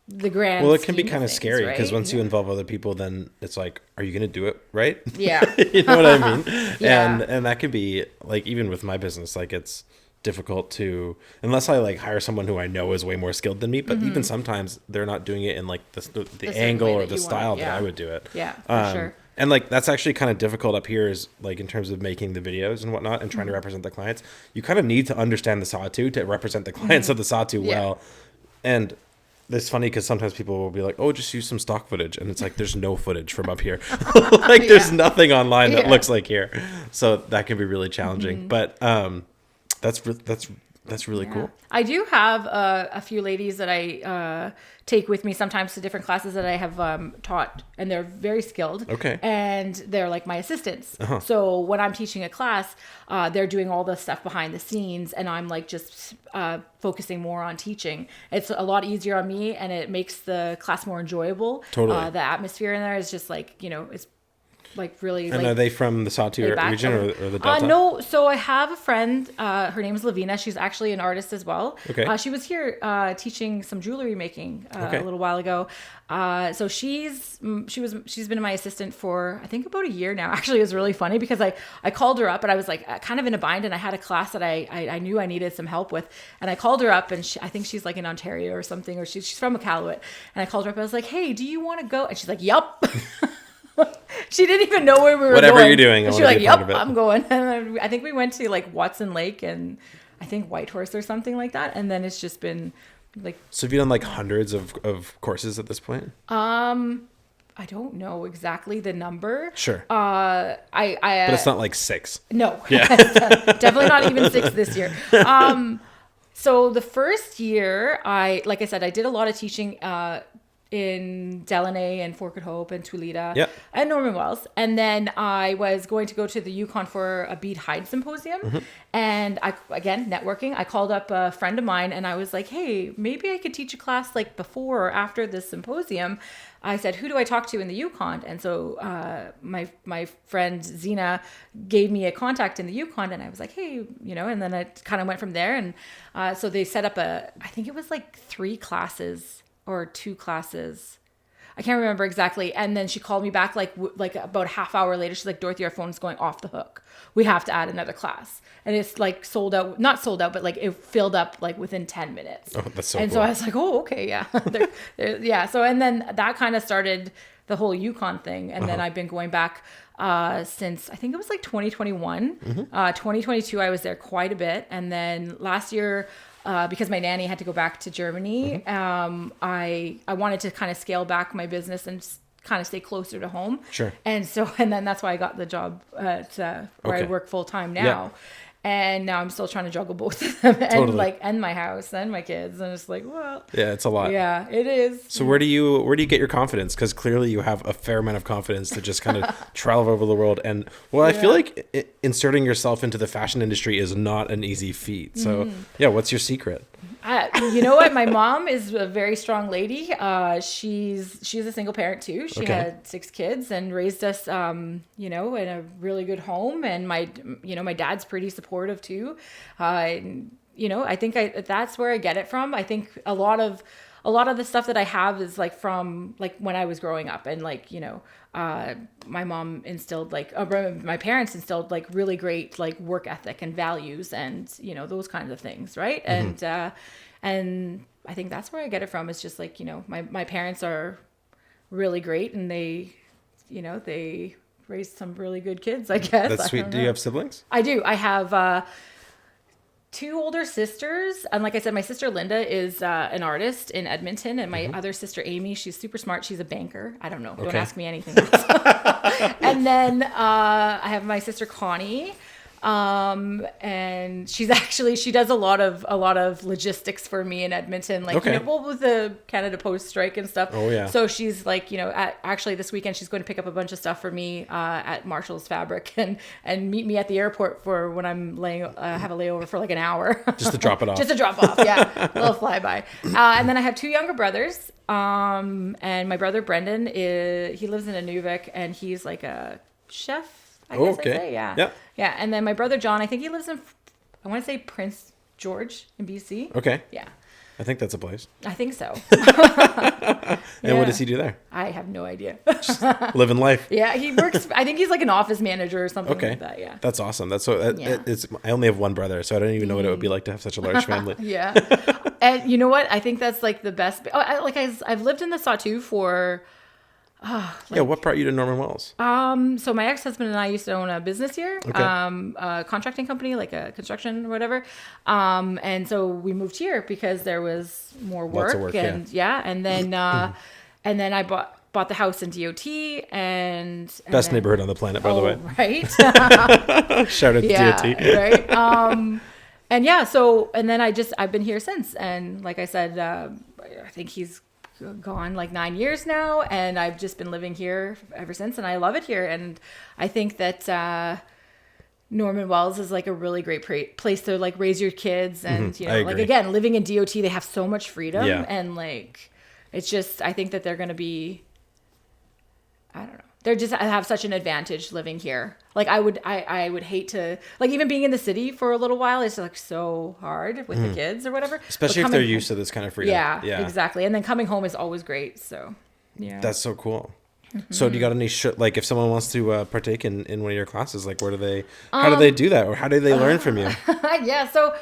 B: the grand.
A: Well, it can be kind of scary because
B: right?
A: once you involve other people, then it's like, are you going to do it right?
B: Yeah.
A: You know what I mean?
B: Yeah.
A: And that could be like, even with my business, like it's difficult to, unless I like hire someone who I know is way more skilled than me, but even sometimes they're not doing it in like the angle or the style that I would do it.
B: Yeah, for sure.
A: And like that's actually kind of difficult up here, is like in terms of making the videos and whatnot and trying to represent the clients. You kind of need to understand the sawtooth to represent the clients of the sawtooth well. And it's funny because sometimes people will be like, "Oh, just use some stock footage," and it's like there's no footage from up here. Like there's nothing online that looks like here, so that can be really challenging. But that's really cool.
B: I do have a few ladies that I take with me sometimes to different classes that I have taught, and they're very skilled.
A: Okay.
B: And they're like my assistants. So when I'm teaching a class, they're doing all the stuff behind the scenes, and I'm like just focusing more on teaching. It's a lot easier on me, and it makes the class more enjoyable.
A: Totally.
B: The atmosphere in there is just like, it's like really.
A: And
B: like,
A: are they from the Sawtooth region or the Delta?
B: No, so I have a friend. Her name is Lavina. She's actually an artist as well.
A: Okay.
B: She was here teaching some jewelry making a little while ago. So she's been my assistant for I think about a year now. Actually, it was really funny because I called her up and I was like kind of in a bind, and I had a class that I knew I needed some help with, and I called her up, and I think she's like in Ontario or something, or she's from Iqaluit, and I called her up. I was like, hey, do you want to go? And she's like, yup. She didn't even know where we were
A: Whatever
B: going.
A: you're doing, I
B: she's
A: want to
B: like,
A: be a part
B: "Yep,
A: of it."
B: I'm going." And I think we went to like Watson Lake and I think Whitehorse or something like that. And then it's just been like.
A: So have you done like hundreds of courses at this point?
B: I don't know exactly the number.
A: Sure.
B: But
A: it's not like 6.
B: No.
A: Yeah.
B: Definitely not even 6 this year. So the first year, like I said, I did a lot of teaching in Delaney and Fort Good Hope and Tulita and Norman Wells. And then I was going to go to the Yukon for a bead hide symposium. And again, networking, I called up a friend of mine and I was like, hey, maybe I could teach a class like before or after this symposium. I said, who do I talk to in the Yukon? And so my friend Zena gave me a contact in the Yukon, and I was like, hey, and then it kind of went from there. And so they set up I think it was like 3 classes or 2 classes. I can't remember exactly. And then she called me back like about a half hour later. She's like, Dorothy, our phone's going off the hook. We have to add another class. And it's like sold out, not sold out, but like it filled up like within 10 minutes.
A: Oh, that's so
B: and
A: cool.
B: So I was like, oh, okay, yeah. Yeah. So, and then that kind of started the whole Yukon thing. And then I've been going back since I think it was like 2021. 2022, I was there quite a bit. And then last year, because my nanny had to go back to Germany, I wanted to kind of scale back my business and kind of stay closer to home.
A: Sure.
B: And then that's why I got the job at where I work full time now.
A: Yeah.
B: And now I'm still trying to juggle both of them and my house and my kids. And it's like, well,
A: yeah, it's a lot.
B: Yeah, it is.
A: So where do you get your confidence? Because clearly you have a fair amount of confidence to just kind of travel over the world. And I feel like inserting yourself into the fashion industry is not an easy feat. So what's your secret?
B: You know what? My mom is a very strong lady. She's a single parent too. She had 6 kids and raised us, in a really good home. And my dad's pretty supportive too. I think that's where I get it from. I think a lot of the stuff that I have is like from like when I was growing up, and like, my mom instilled my parents instilled like really great like work ethic and values and, those kinds of things. Right. And I think that's where I get it from. It's just like, my parents are really great, and they raised some really good kids, I guess.
A: That's sweet. Do you have siblings?
B: I do. I have 2 older sisters. And like I said, my sister Linda is an artist in Edmonton. And my other sister Amy, she's super smart. She's a banker. I don't know. Don't ask me anything else. And then I have my sister Connie. And she does a lot of logistics for me in Edmonton, like, with the Canada Post strike and stuff. Oh yeah. So she's like, actually this weekend she's going to pick up a bunch of stuff for me, at Marshall's Fabric and meet me at the airport for when I'm have a layover for like an hour.
A: Just to drop it off.
B: Just to drop off. Yeah. A little flyby. And then I have 2 younger brothers. And my brother Brendan he lives in Inuvik, and he's like a chef. I
A: Oh,
B: guess
A: okay.
B: I'd say. Yeah.
A: Yeah.
B: Yeah. And then my brother John, I think he lives in, I want to say Prince George in BC.
A: Okay.
B: Yeah.
A: I think that's a place.
B: I think so.
A: And what does he do there?
B: I have no idea.
A: Living life.
B: Yeah, he works. I think he's like an office manager or something
A: Okay.
B: like that. Yeah.
A: That's awesome. That's so.
B: Yeah.
A: It's. I only have one brother, so I don't even know what it would be like to have such a large family.
B: Yeah. And you know what? I think that's like the best. I've lived in the Sawtooth for.
A: Yeah. What brought you to Norman Wells?
B: So my ex-husband and I used to own a business here,
A: Okay.
B: a contracting company, like a construction or whatever. And so we moved here because there was more work,
A: Lots of work,
B: and and then I bought the house in DOT and
A: Best
B: then,
A: neighborhood on the planet, by the way.
B: Right.
A: Shout out to
B: Yeah.
A: DOT.
B: Right. And yeah, so, and then I've been here since. And like I said, I think he's gone like 9 years now, and I've just been living here ever since, and I love it here. And I think that Norman Wells is like a really great place to like raise your kids, and you
A: I
B: know, like
A: agree.
B: again, living in DOT, they have so much freedom,
A: Yeah.
B: and like it's just, I think that they're going to be, I don't know, they're just, I have such an advantage living here. Like I would hate to, like, even being in the city for a little while is like so hard with the kids or whatever.
A: Especially
B: But
A: if they're
B: coming
A: used to this kind of freedom.
B: Yeah, exactly. And then coming home is always great. So, yeah.
A: That's so cool. So do you got any like if someone wants to partake in one of your classes, like where do they, how do they do that? Or how do they learn from you?
B: Yeah. So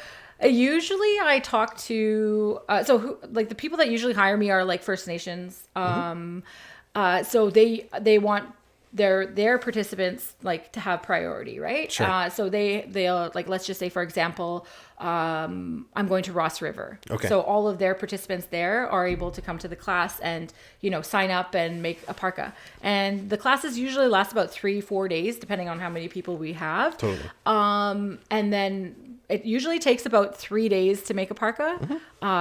B: usually I talk to, like the people that usually hire me are like First Nations. So they want their participants like to have priority, right?
A: Sure.
B: So they'll like, let's just say, for example, I'm going to Ross River.
A: Okay.
B: So all of their participants there are able to come to the class and, you know, sign up and make a parka. And the classes usually last about 3-4 days, depending on how many people we have.
A: Totally.
B: And then it usually takes about 3 days to make a parka.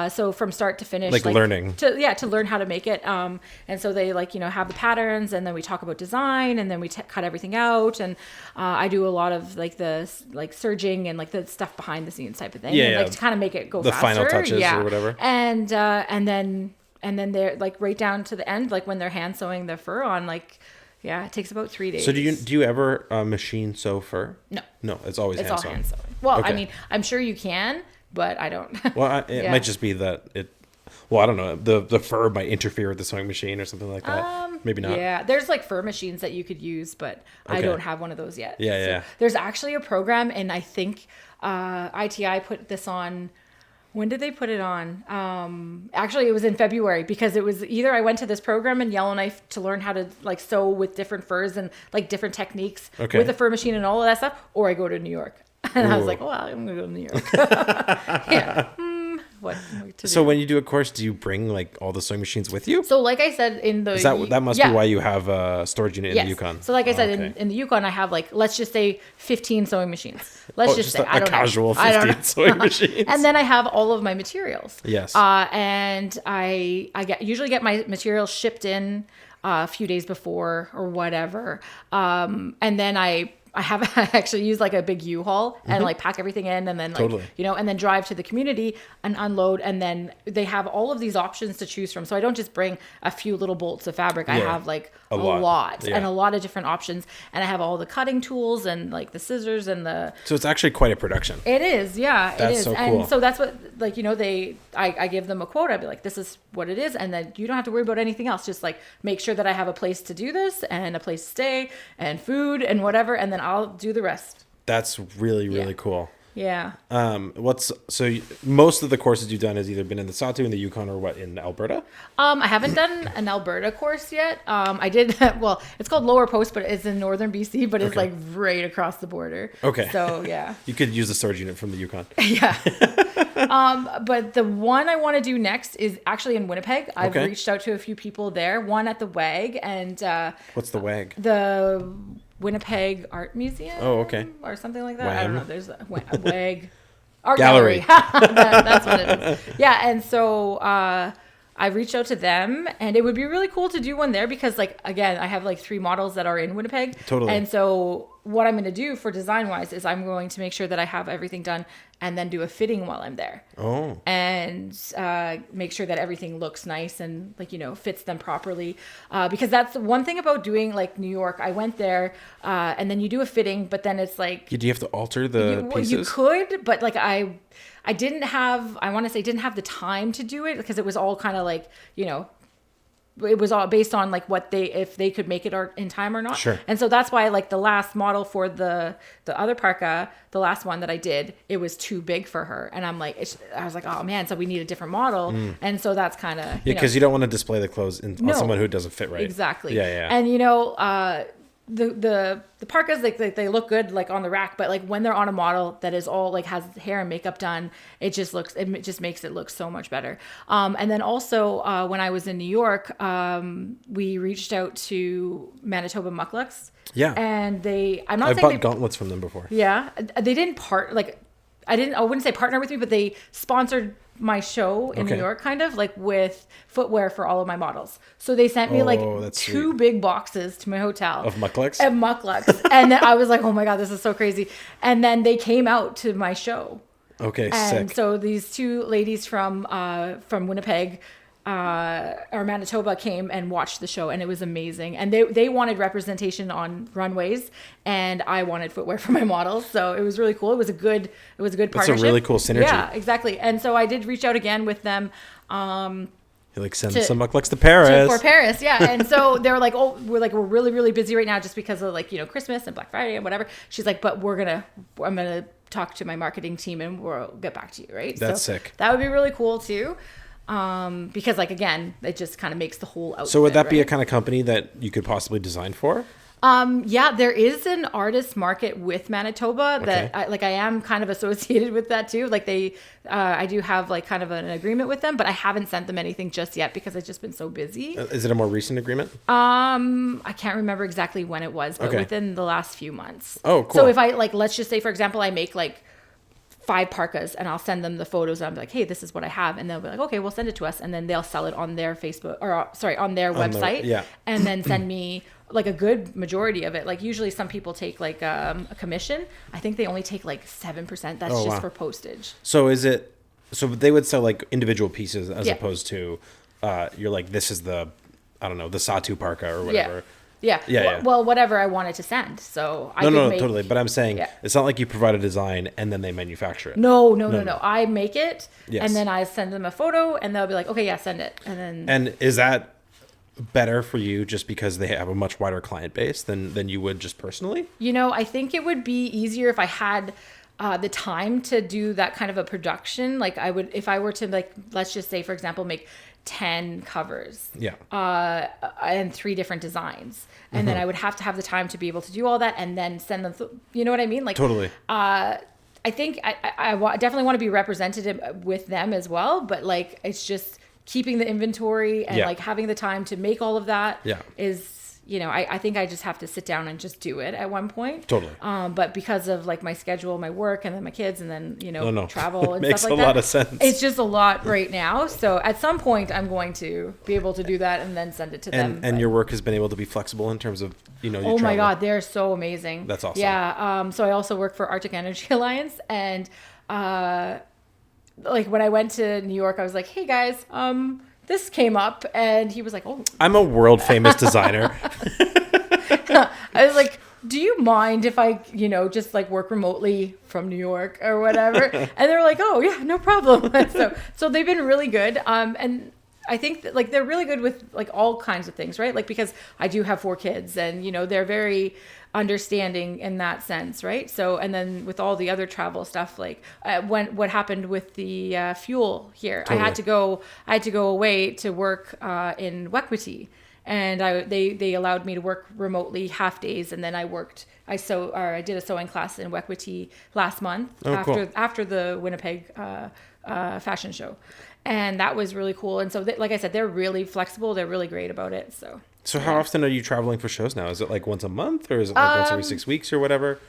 B: So from start to finish,
A: Like learning.
B: to learn how to make it. And so they like, you know, have the patterns, and then we talk about design, and then we cut everything out. And I do a lot of like the like serging and like the stuff behind the scenes type of thing.
A: Yeah,
B: and,
A: yeah.
B: like to kind of make it go
A: The
B: faster.
A: final touches or whatever.
B: And then they're like right down to the end, like when they're hand sewing their fur on, like, yeah, it takes about 3 days.
A: So do you ever machine sew fur?
B: No.
A: No, it's always
B: It's
A: hand
B: all
A: sewn.
B: hand sewing. Well, I
A: Okay.
B: mean, I'm sure you can, but I don't.
A: Well, it
B: Yeah.
A: might just be that it. Well, I don't know. The fur might interfere with the sewing machine or something like that. Maybe not.
B: Yeah, there's like fur machines that you could use, but I
A: Okay.
B: don't have one of those yet.
A: Yeah, yeah.
B: There's actually a program, and I think ITI put this on. When did they put it on? Actually, it was in February, because it was either I went to this program in Yellowknife to learn how to like sew with different furs and like different techniques
A: Okay.
B: with a fur machine and all of that stuff, or I go to New York. And I was
A: Ooh.
B: like, well, I'm going to go to New York. Yeah. What to
A: So
B: do?
A: when you do a course, do you bring like all the sewing machines with you?
B: So like I said, in the...
A: Is that must
B: yeah.
A: be why you have a storage unit in the Yukon?
B: So like I said,
A: Okay.
B: in the Yukon, I have like, let's just say 15 sewing machines. Let's just say,
A: a
B: I don't know.
A: casual
B: I don't
A: 15
B: know.
A: sewing machines.
B: And then I have all of my materials.
A: Yes.
B: And I usually get my materials shipped in a few days before or whatever. And then I actually use like a big U-Haul and like pack everything in, and then like,
A: Totally.
B: you know, and then drive to the community and unload. And then they have all of these options to choose from. So I don't just bring a few little bolts of fabric. I
A: Yeah.
B: have like
A: A
B: a
A: lot.
B: lot
A: Yeah.
B: and a lot of different options. And I have all the cutting tools and like the scissors and the...
A: So it's actually quite a production.
B: It is, yeah,
A: That's
B: it is.
A: so
B: And
A: cool.
B: so that's what, like, you know, I give them a quote. I'd be like, this is what it is. And then you don't have to worry about anything else. Just like make sure that I have a place to do this and a place to stay and food and whatever. And then I'll do the rest.
A: That's really, really
B: Yeah.
A: cool.
B: Yeah.
A: Most of the courses you've done has either been in the Sawtooth, in the Yukon, or what, in Alberta?
B: I haven't done an Alberta course yet. I did, well, it's called Lower Post, but it's in northern BC, but it's
A: Okay.
B: like right across the border.
A: Okay.
B: So, yeah.
A: You could use the storage unit from the Yukon.
B: Yeah. But the one I want to do next is actually in Winnipeg. I've
A: Okay.
B: reached out to a few people there, one at the WAG and
A: What's the WAG?
B: the Winnipeg Art Museum.
A: Oh, okay.
B: Or something like that. I don't
A: WAM?
B: know. There's a WAG. Art
A: Gallery.
B: Gallery. That's what it is. Yeah. And so I reached out to them, and it would be really cool to do one there because, like, again, I have like 3 models that are in Winnipeg.
A: Totally.
B: And so what I'm going to do for design wise is I'm going to make sure that I have everything done and then do a fitting while I'm there.
A: Oh.
B: And make sure that everything looks nice and like, fits them properly. Because that's one thing about doing like New York. I went there and then you do a fitting, but then it's like...
A: Do you have to alter the pieces?
B: You could, but like I didn't have the time to do it because it was all kind of like, it was all based on like if they could make it in time or not.
A: Sure.
B: And so that's why like the last model for the other parka, the last one that I did, it was too big for her. And I'm like, I was like, oh man, so we need a different model. And so that's kind of,
A: yeah, because you don't want to display the clothes on someone who doesn't fit right.
B: Exactly.
A: Yeah.
B: And the parkas, like they look good like on the rack, but like when they're on a model that is all like has hair and makeup done, it just makes it look so much better. And then also when I was in New York, we reached out to Manitoba Mucklucks.
A: Yeah.
B: And
A: I've bought gauntlets from them before.
B: Yeah. They didn't I wouldn't say partner with me, but they sponsored my show in New York, kind of like with footwear for all of my models. So they sent me like two big boxes to my hotel
A: of Mucklucks.
B: And then I was like, oh my God, this is so crazy. And then they came out to my show.
A: Okay,
B: and
A: sick.
B: So these two ladies from Winnipeg or Manitoba came and watched the show, and it was amazing. And they wanted representation on runways, and I wanted footwear for my models. So it was really cool. It was a good partnership.
A: That's a really cool synergy.
B: Yeah, exactly. And so I did reach out again with them.
A: You like send some Mucklucks to Paris.
B: For Paris, yeah. And so they were like, oh, we're really, really busy right now just because of like, Christmas and Black Friday and whatever. She's like, but I'm gonna talk to my marketing team and we'll get back to you, right?
A: That's sick.
B: That would be really cool too. Because like, again, it just kind of makes the whole outfit.
A: So would that be a kind of company that you could possibly design for?
B: Yeah, there is an artist market with Manitoba that I am kind of associated with that too. Like I do have like kind of an agreement with them, but I haven't sent them anything just yet because I've just been so busy.
A: Is it a more recent agreement?
B: I can't remember exactly when it was, but within the last few months.
A: Oh, cool.
B: So if I let's just say, for example, I make like 5 parkas and I'll send them the photos and I'm like, hey, this is what I have. And they'll be like, okay, well, send it to us. And then they'll sell it on their Facebook on their website. And then send me like a good majority of it. Like usually some people take like a commission. I think they only take like 7%. That's just for postage.
A: So so they would sell like individual pieces as opposed to you're like, this is the Satu parka or whatever.
B: Yeah. Well, whatever I wanted to send. So I
A: totally. But I'm saying it's not like you provide a design and then they manufacture it.
B: No. I make it and then I send them a photo and they'll be like, okay, yeah, send it.
A: And is that better for you just because they have a much wider client base than you would just personally?
B: I think it would be easier if I had the time to do that kind of a production. Like I would, if I were to like, let's just say, for example, make 10 covers and 3 different designs. And then I would have to have the time to be able to do all that and then send them, you know what I mean? Like,
A: totally.
B: I think I definitely want to be representative with them as well. But like, it's just keeping the inventory and like having the time to make all of that is, I think I just have to sit down and just do it at one point.
A: Totally.
B: But because of like my schedule, my work, and then my kids, and then travel and
A: makes
B: stuff like
A: a
B: that,
A: lot of sense.
B: It's just a lot right now. So at some point, I'm going to be able to do that and then send it to them.
A: And your work has been able to be flexible in terms of your
B: oh my God, they're so amazing.
A: That's awesome.
B: Yeah. So I also work for Arctic Energy Alliance, and like when I went to New York, I was like, hey guys, this came up, and he was like, oh,
A: I'm a world famous designer.
B: I was like, do you mind if I, just like work remotely from New York or whatever? And they're like, oh yeah, no problem. So they've been really good. And I think that like they're really good with like all kinds of things, right? Like because I do have 4 kids, and they're very understanding in that sense, right? So, and then with all the other travel stuff, like what happened with the fuel here, totally. I had to go away to work in Wekwiti, and they allowed me to work remotely half days, and then I did a sewing class in Wekwiti last month after the Winnipeg fashion show. And that was really cool. And so, like I said, they're really flexible. They're really great about it. So
A: how often are you traveling for shows now? Is it like once a month, or is it like once every 6 weeks or whatever?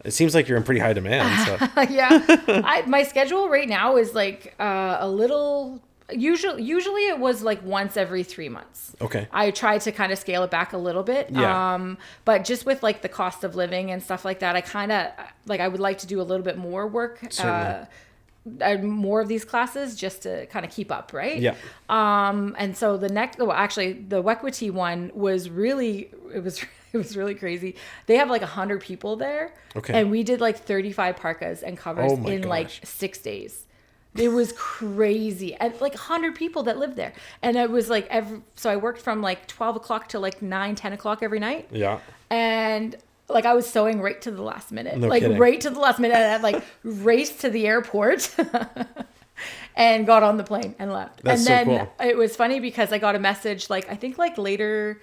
A: It seems like you're in pretty high demand. So.
B: Yeah. My schedule right now is like a little Usually it was like once every 3 months.
A: Okay.
B: I tried to kind of scale it back a little bit.
A: Yeah.
B: But just with like the cost of living and stuff like that, I kind of like, I would like to do a little bit more work.
A: Certainly.
B: More of these classes just to kind of keep up, right?
A: Yeah.
B: And so the Wekwati one was really, it was really crazy. They have like 100 people there. Okay. And we did like 35 parkas and covers in like 6 days. It was crazy. And like 100 people that lived there. And it was like, so I worked from like 12 o'clock to like 9, 10 o'clock every night.
A: Yeah.
B: And like I was sewing right to the last minute.
A: No
B: like
A: kidding.
B: Right to the last minute. And I like raced to the airport and got on the plane and left.
A: That's
B: and
A: so
B: then
A: cool.
B: It was funny because I got a message like, I think like later,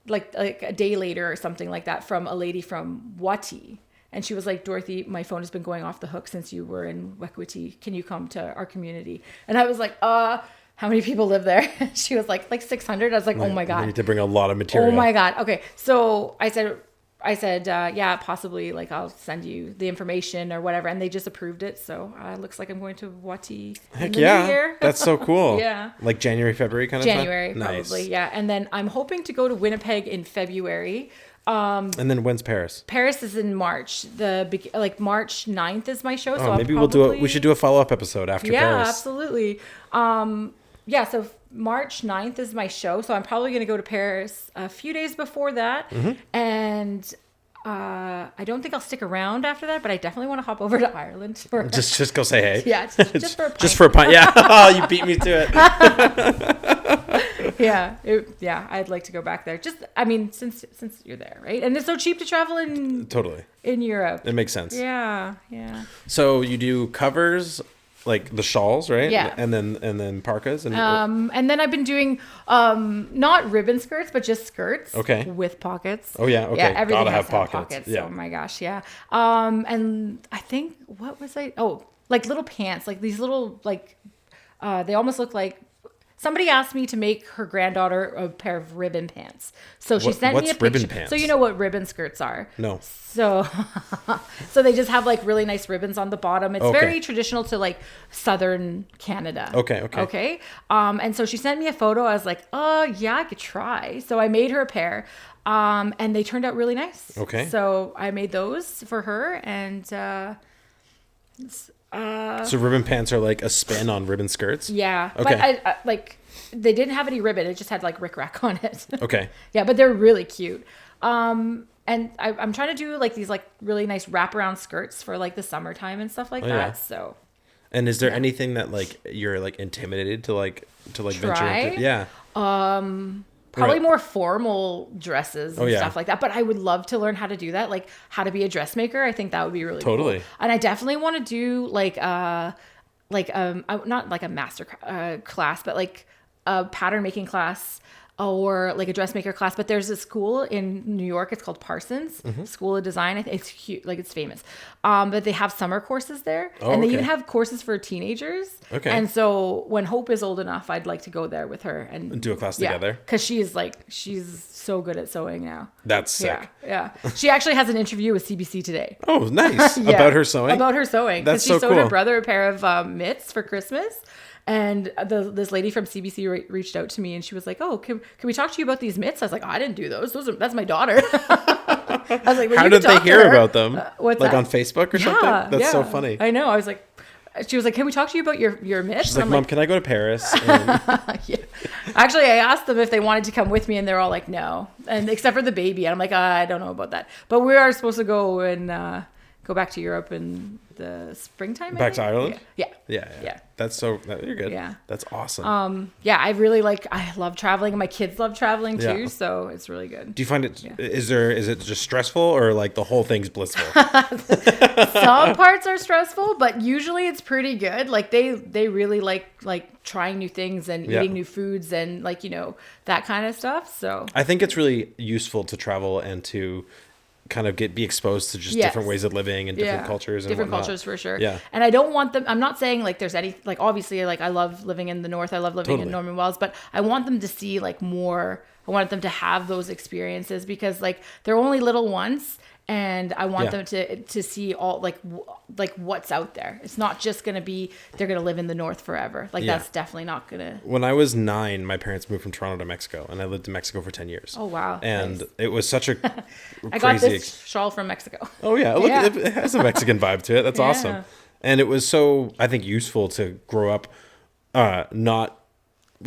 B: like a day later or something like that from a lady from Wati. And she was like, Dorothy, my phone has been going off the hook since you were in Wekwati. Can you come to our community? And I was like, how many people live there? She was like 600. I was like, oh my God.
A: You need to bring a lot of material.
B: Oh my God. Okay. So I said, yeah, possibly, like, I'll send you the information or whatever. And they just approved it. So it looks like I'm going to Wati in the new year.
A: That's so cool.
B: Yeah.
A: Like January, February kind of
B: January,
A: time?
B: probably.
A: Nice.
B: Yeah. And then I'm hoping to go to Winnipeg in February.
A: And then when's Paris?
B: Paris is in March. March 9th is my show. So
A: maybe
B: we
A: should do a follow-up episode after Paris.
B: Yeah, absolutely. So March 9th is my show. So I'm probably going to go to Paris a few days before that. Mm-hmm. And I don't think I'll stick around after that, but I definitely want to hop over to Ireland.
A: Just go say hey.
B: Yeah, just for a pint.
A: Just for a pint. Yeah. Oh, you beat me to it.
B: Yeah, I'd like to go back there. Since you're there, right? And it's so cheap to travel in Europe.
A: It makes sense.
B: Yeah.
A: So you do covers, like the shawls, right?
B: Yeah.
A: And then parkas and
B: then I've been doing not ribbon skirts, but just skirts.
A: Okay.
B: With pockets.
A: Oh yeah. Okay.
B: Yeah, everything
A: Gotta
B: has
A: have
B: to have pockets.
A: Yeah.
B: Oh my gosh, yeah. And I think what was I? Oh, like little pants, like these little they almost look like. Somebody asked me to make her granddaughter a pair of ribbon pants. So she sent me a picture.
A: Ribbon pants?
B: So you know what ribbon skirts are?
A: No.
B: So they just have like really nice ribbons on the bottom. It's very traditional to like Southern Canada. Okay. And so she sent me a photo. I was like, oh yeah, I could try. So I made her a pair. And they turned out really nice. Okay. So I made those for her and
A: so ribbon pants are like a spin on ribbon skirts?
B: Yeah.
A: Okay.
B: But I they didn't have any ribbon. It just had like rickrack on it.
A: Okay.
B: Yeah, but they're really cute. And I'm trying to do like these like really nice wraparound skirts for like the summertime and stuff like that. Yeah. So.
A: And is there anything that like you're like intimidated to venture into? Yeah.
B: Probably more formal dresses and stuff like that. But I would love to learn how to do that, like how to be a dressmaker. I think that would be really cool. And I definitely want to do not like a master class, but like a pattern making class or like a dressmaker class. But there's a school in New York. It's called Parsons School of Design. I think it's huge, like it's famous. But they have summer courses there, and they even have courses for teenagers. Okay. And so when Hope is old enough, I'd like to go there with her and
A: do a class together.
B: Because she's so good at sewing now.
A: That's sick.
B: Yeah. She actually has an interview with CBC today.
A: Oh, nice. About her sewing.
B: About her sewing.
A: That's
B: so cool. She sewed her brother a pair of mitts for Christmas. And this lady from CBC reached out to me and she was like, oh, can we talk to you about these mitts? I was like, oh, I didn't do those. That's my daughter. I was like, well,
A: how did they hear about them?
B: What's
A: like
B: that?
A: On Facebook or something? That's so funny.
B: I know. I was like, she was like, can we talk to you about your mitts?
A: She's like, Mom, can I go to Paris?
B: Yeah. Actually, I asked them if they wanted to come with me and they're all like, no. And except for the baby. And I'm like, I don't know about that. But we are supposed to go and go back to Europe in the springtime.
A: Back to Ireland?
B: Yeah.
A: That's you're good. Yeah. That's awesome.
B: I love traveling and my kids love traveling too. So it's really good.
A: Do you find it, is it just stressful or like the whole thing's blissful?
B: Some parts are stressful, but usually it's pretty good. Like they really like trying new things and eating new foods and like, that kind of stuff. So
A: I think it's really useful to travel and to kind of be exposed to just different ways of living and different cultures and
B: different
A: whatnot.
B: Cultures for sure.
A: Yeah.
B: And I don't want them, I'm not saying like there's any, like obviously like I love living in the north, I love living in Norman Wells, but I want them to see like more I wanted them to have those experiences because like they're only little once. And I want them to see all like what's out there. It's not just going to be, they're going to live in the North forever. Like that's definitely not going to.
A: When I was 9, my parents moved from Toronto to Mexico, and I lived in Mexico for 10 years.
B: Oh, wow.
A: And it was such a
B: I got this shawl from Mexico.
A: Oh, yeah. Look, it has a Mexican vibe to it. That's awesome. And it was so, I think, useful to grow up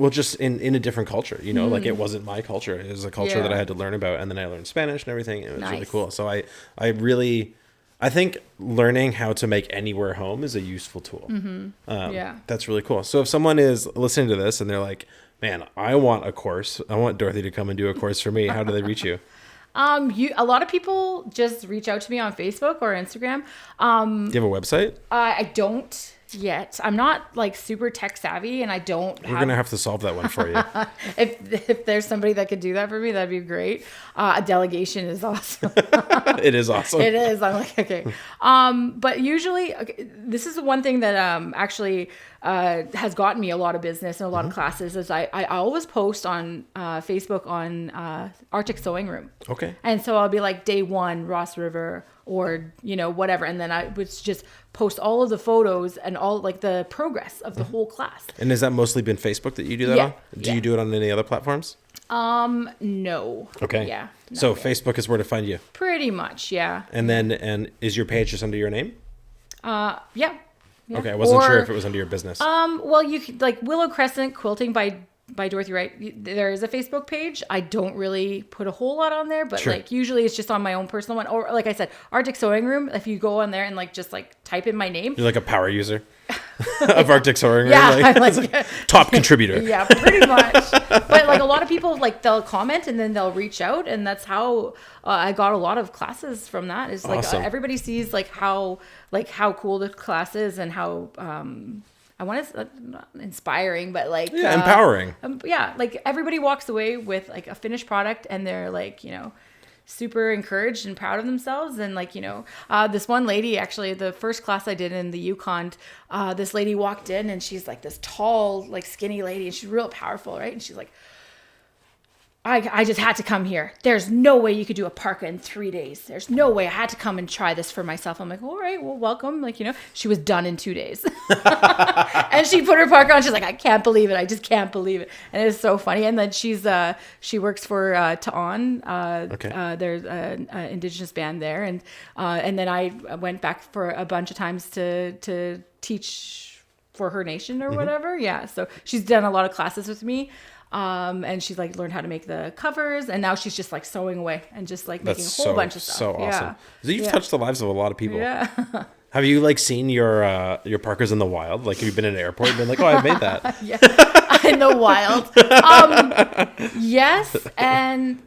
A: just in a different culture, you know, like it wasn't my culture. It was a culture that I had to learn about. And then I learned Spanish and everything. It was really cool. So I think learning how to make anywhere home is a useful tool. That's really cool. So if someone is listening to this and they're like, man, I want a course. I want Dorathy to come and do a course for me. How do they reach you?
B: A lot of people just reach out to me on Facebook or Instagram.
A: Do you have a website?
B: I don't yet. I'm not like super tech savvy, and I don't.
A: We're gonna have to solve that one for you.
B: If there's somebody that could do that for me, that'd be great. A delegation is awesome.
A: It is awesome.
B: It is. I'm like, okay. But usually, this is the one thing that actually has gotten me a lot of business and a lot of classes. Is I always post on Facebook on Arctic Sewing Room.
A: Okay.
B: And so I'll be like day 1 Ross River, or whatever, and then I would just post all of the photos and all like the progress of the whole class.
A: And has that mostly been Facebook that you do that on? Do you do it on any other platforms?
B: No.
A: Okay.
B: Yeah.
A: So Facebook is where to find you.
B: Pretty much, yeah.
A: And is your page just under your name?
B: Yeah.
A: Okay, I wasn't sure if it was under your business.
B: Well, you could like Willow Crescent Quilting by Dorathy Wright. There is a Facebook page. I don't really put a whole lot on there, but like usually it's just on my own personal one. Or like I said, Arctic Sewing Room. If you go on there and like just like type in my name,
A: you're like a power user of Arctic Sewing Room.
B: Yeah,
A: like top contributor.
B: Yeah, pretty much. But like a lot of people, like they'll comment and then they'll reach out, and that's how I got a lot of classes from that. Is like
A: awesome.
B: Everybody sees like how cool the class is and how I want to not inspiring, but like
A: empowering.
B: Like everybody walks away with like a finished product, and they're like super encouraged and proud of themselves. And like this one lady, actually the first class I did in the Yukon, this lady walked in, and she's like this tall, like skinny lady, and she's real powerful, right? And she's like, I just had to come here. There's no way you could do a parka in 3 days. There's no way. I had to come and try this for myself. I'm like, all right, well, welcome. Like, she was done in 2 days. And she put her parka on. She's like, I can't believe it. I just can't believe it. And it's so funny. And then she works for Ta'an. There's an indigenous band there. And then I went back for a bunch of times to teach for her nation or whatever. Yeah. So she's done a lot of classes with me. And she's like learned how to make the covers, and now she's just like sewing away and just like making a whole bunch of stuff.
A: So awesome. So you've touched the lives of a lot of people.
B: Yeah.
A: Have you like seen your parkas in the wild? Like have you been in an airport and been like, oh, I made that?
B: Yeah. In the wild. Yes. And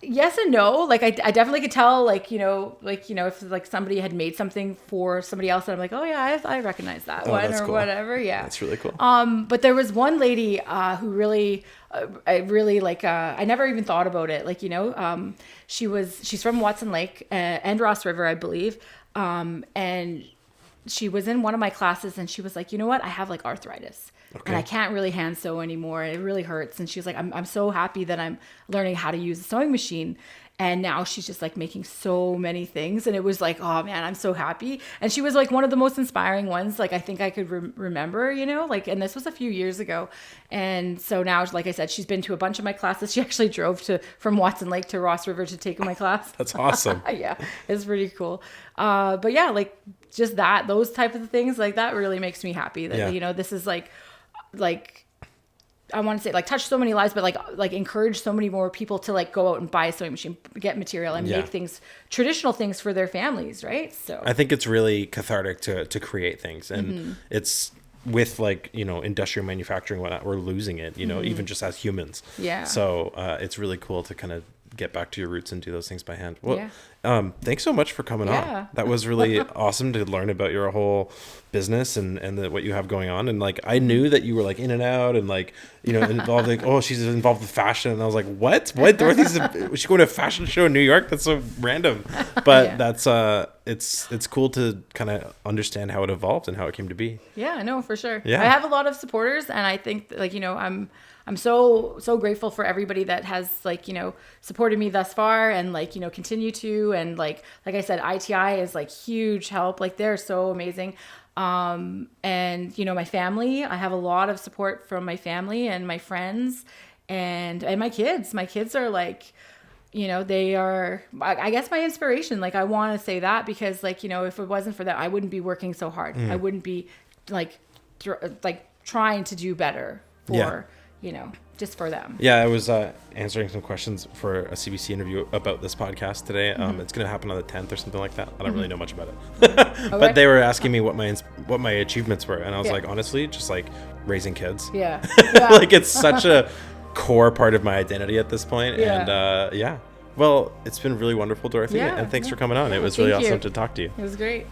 B: yes and no. Like I definitely could tell, like, if like somebody had made something for somebody else, and I'm like, oh yeah, I recognize that one or cool. Whatever. Yeah.
A: That's really cool.
B: But there was one lady who really, I really like, I never even thought about it. Like, she's from Watson Lake and Ross River, I believe. And she was in one of my classes, and she was like, you know what? I have like arthritis. Okay. And I can't really hand sew anymore. It really hurts. And she was like, I'm so happy that I'm learning how to use a sewing machine. And now she's just like making so many things. And it was like, oh man, I'm so happy. And she was like one of the most inspiring ones. Like I think I could remember, and this was a few years ago. And so now, like I said, she's been to a bunch of my classes. She actually drove from Watson Lake to Ross River to take my class.
A: That's awesome.
B: Yeah, it's pretty cool. But yeah, like just those type of things, like that really makes me happy that, this is like I want to say like touch so many lives, but like encourage so many more people to like go out and buy a sewing machine, get material, and make traditional things for their families, right? So
A: I think it's really cathartic to create things, and it's with like industrial manufacturing, whatnot, we're losing it, even just as humans. Yeah. So it's really cool to kind of get back to your roots and do those things by hand. Well, thanks so much for coming on. That was really awesome to learn about your whole business and what you have going on. And like, I knew that you were like in and out and like, involved, like, oh, she's involved with fashion. And I was like, what? Dorothy's was she going to a fashion show in New York? That's so random. But it's cool to kind of understand how it evolved and how it came to be.
B: Yeah, no, for sure.
A: Yeah.
B: I have a lot of supporters, and I think like, you know, I'm so grateful for everybody that has like, you know, supported me thus far and like, you know, continue to, and like I said, ITI is like huge help. Like they're so amazing. And you know, my family, I have a lot of support from my family and my friends and my kids. My kids are like, you know, they are, I guess, my inspiration. Like I want to say that because like, you know, if it wasn't for that, I wouldn't be working so hard. I wouldn't be like trying to do better for, you know, just for them.
A: Yeah, I was answering some questions for a CBC interview about this podcast today. It's going to happen on the 10th or something like that. I don't really know much about it. But they were asking me what my achievements were. And I was like, honestly, just like raising kids.
B: Yeah.
A: Like it's such a core part of my identity at this point.
B: Yeah.
A: And well, it's been really wonderful, Dorathy.
B: Yeah,
A: and thanks for coming on. It was really awesome to talk to you.
B: It was great.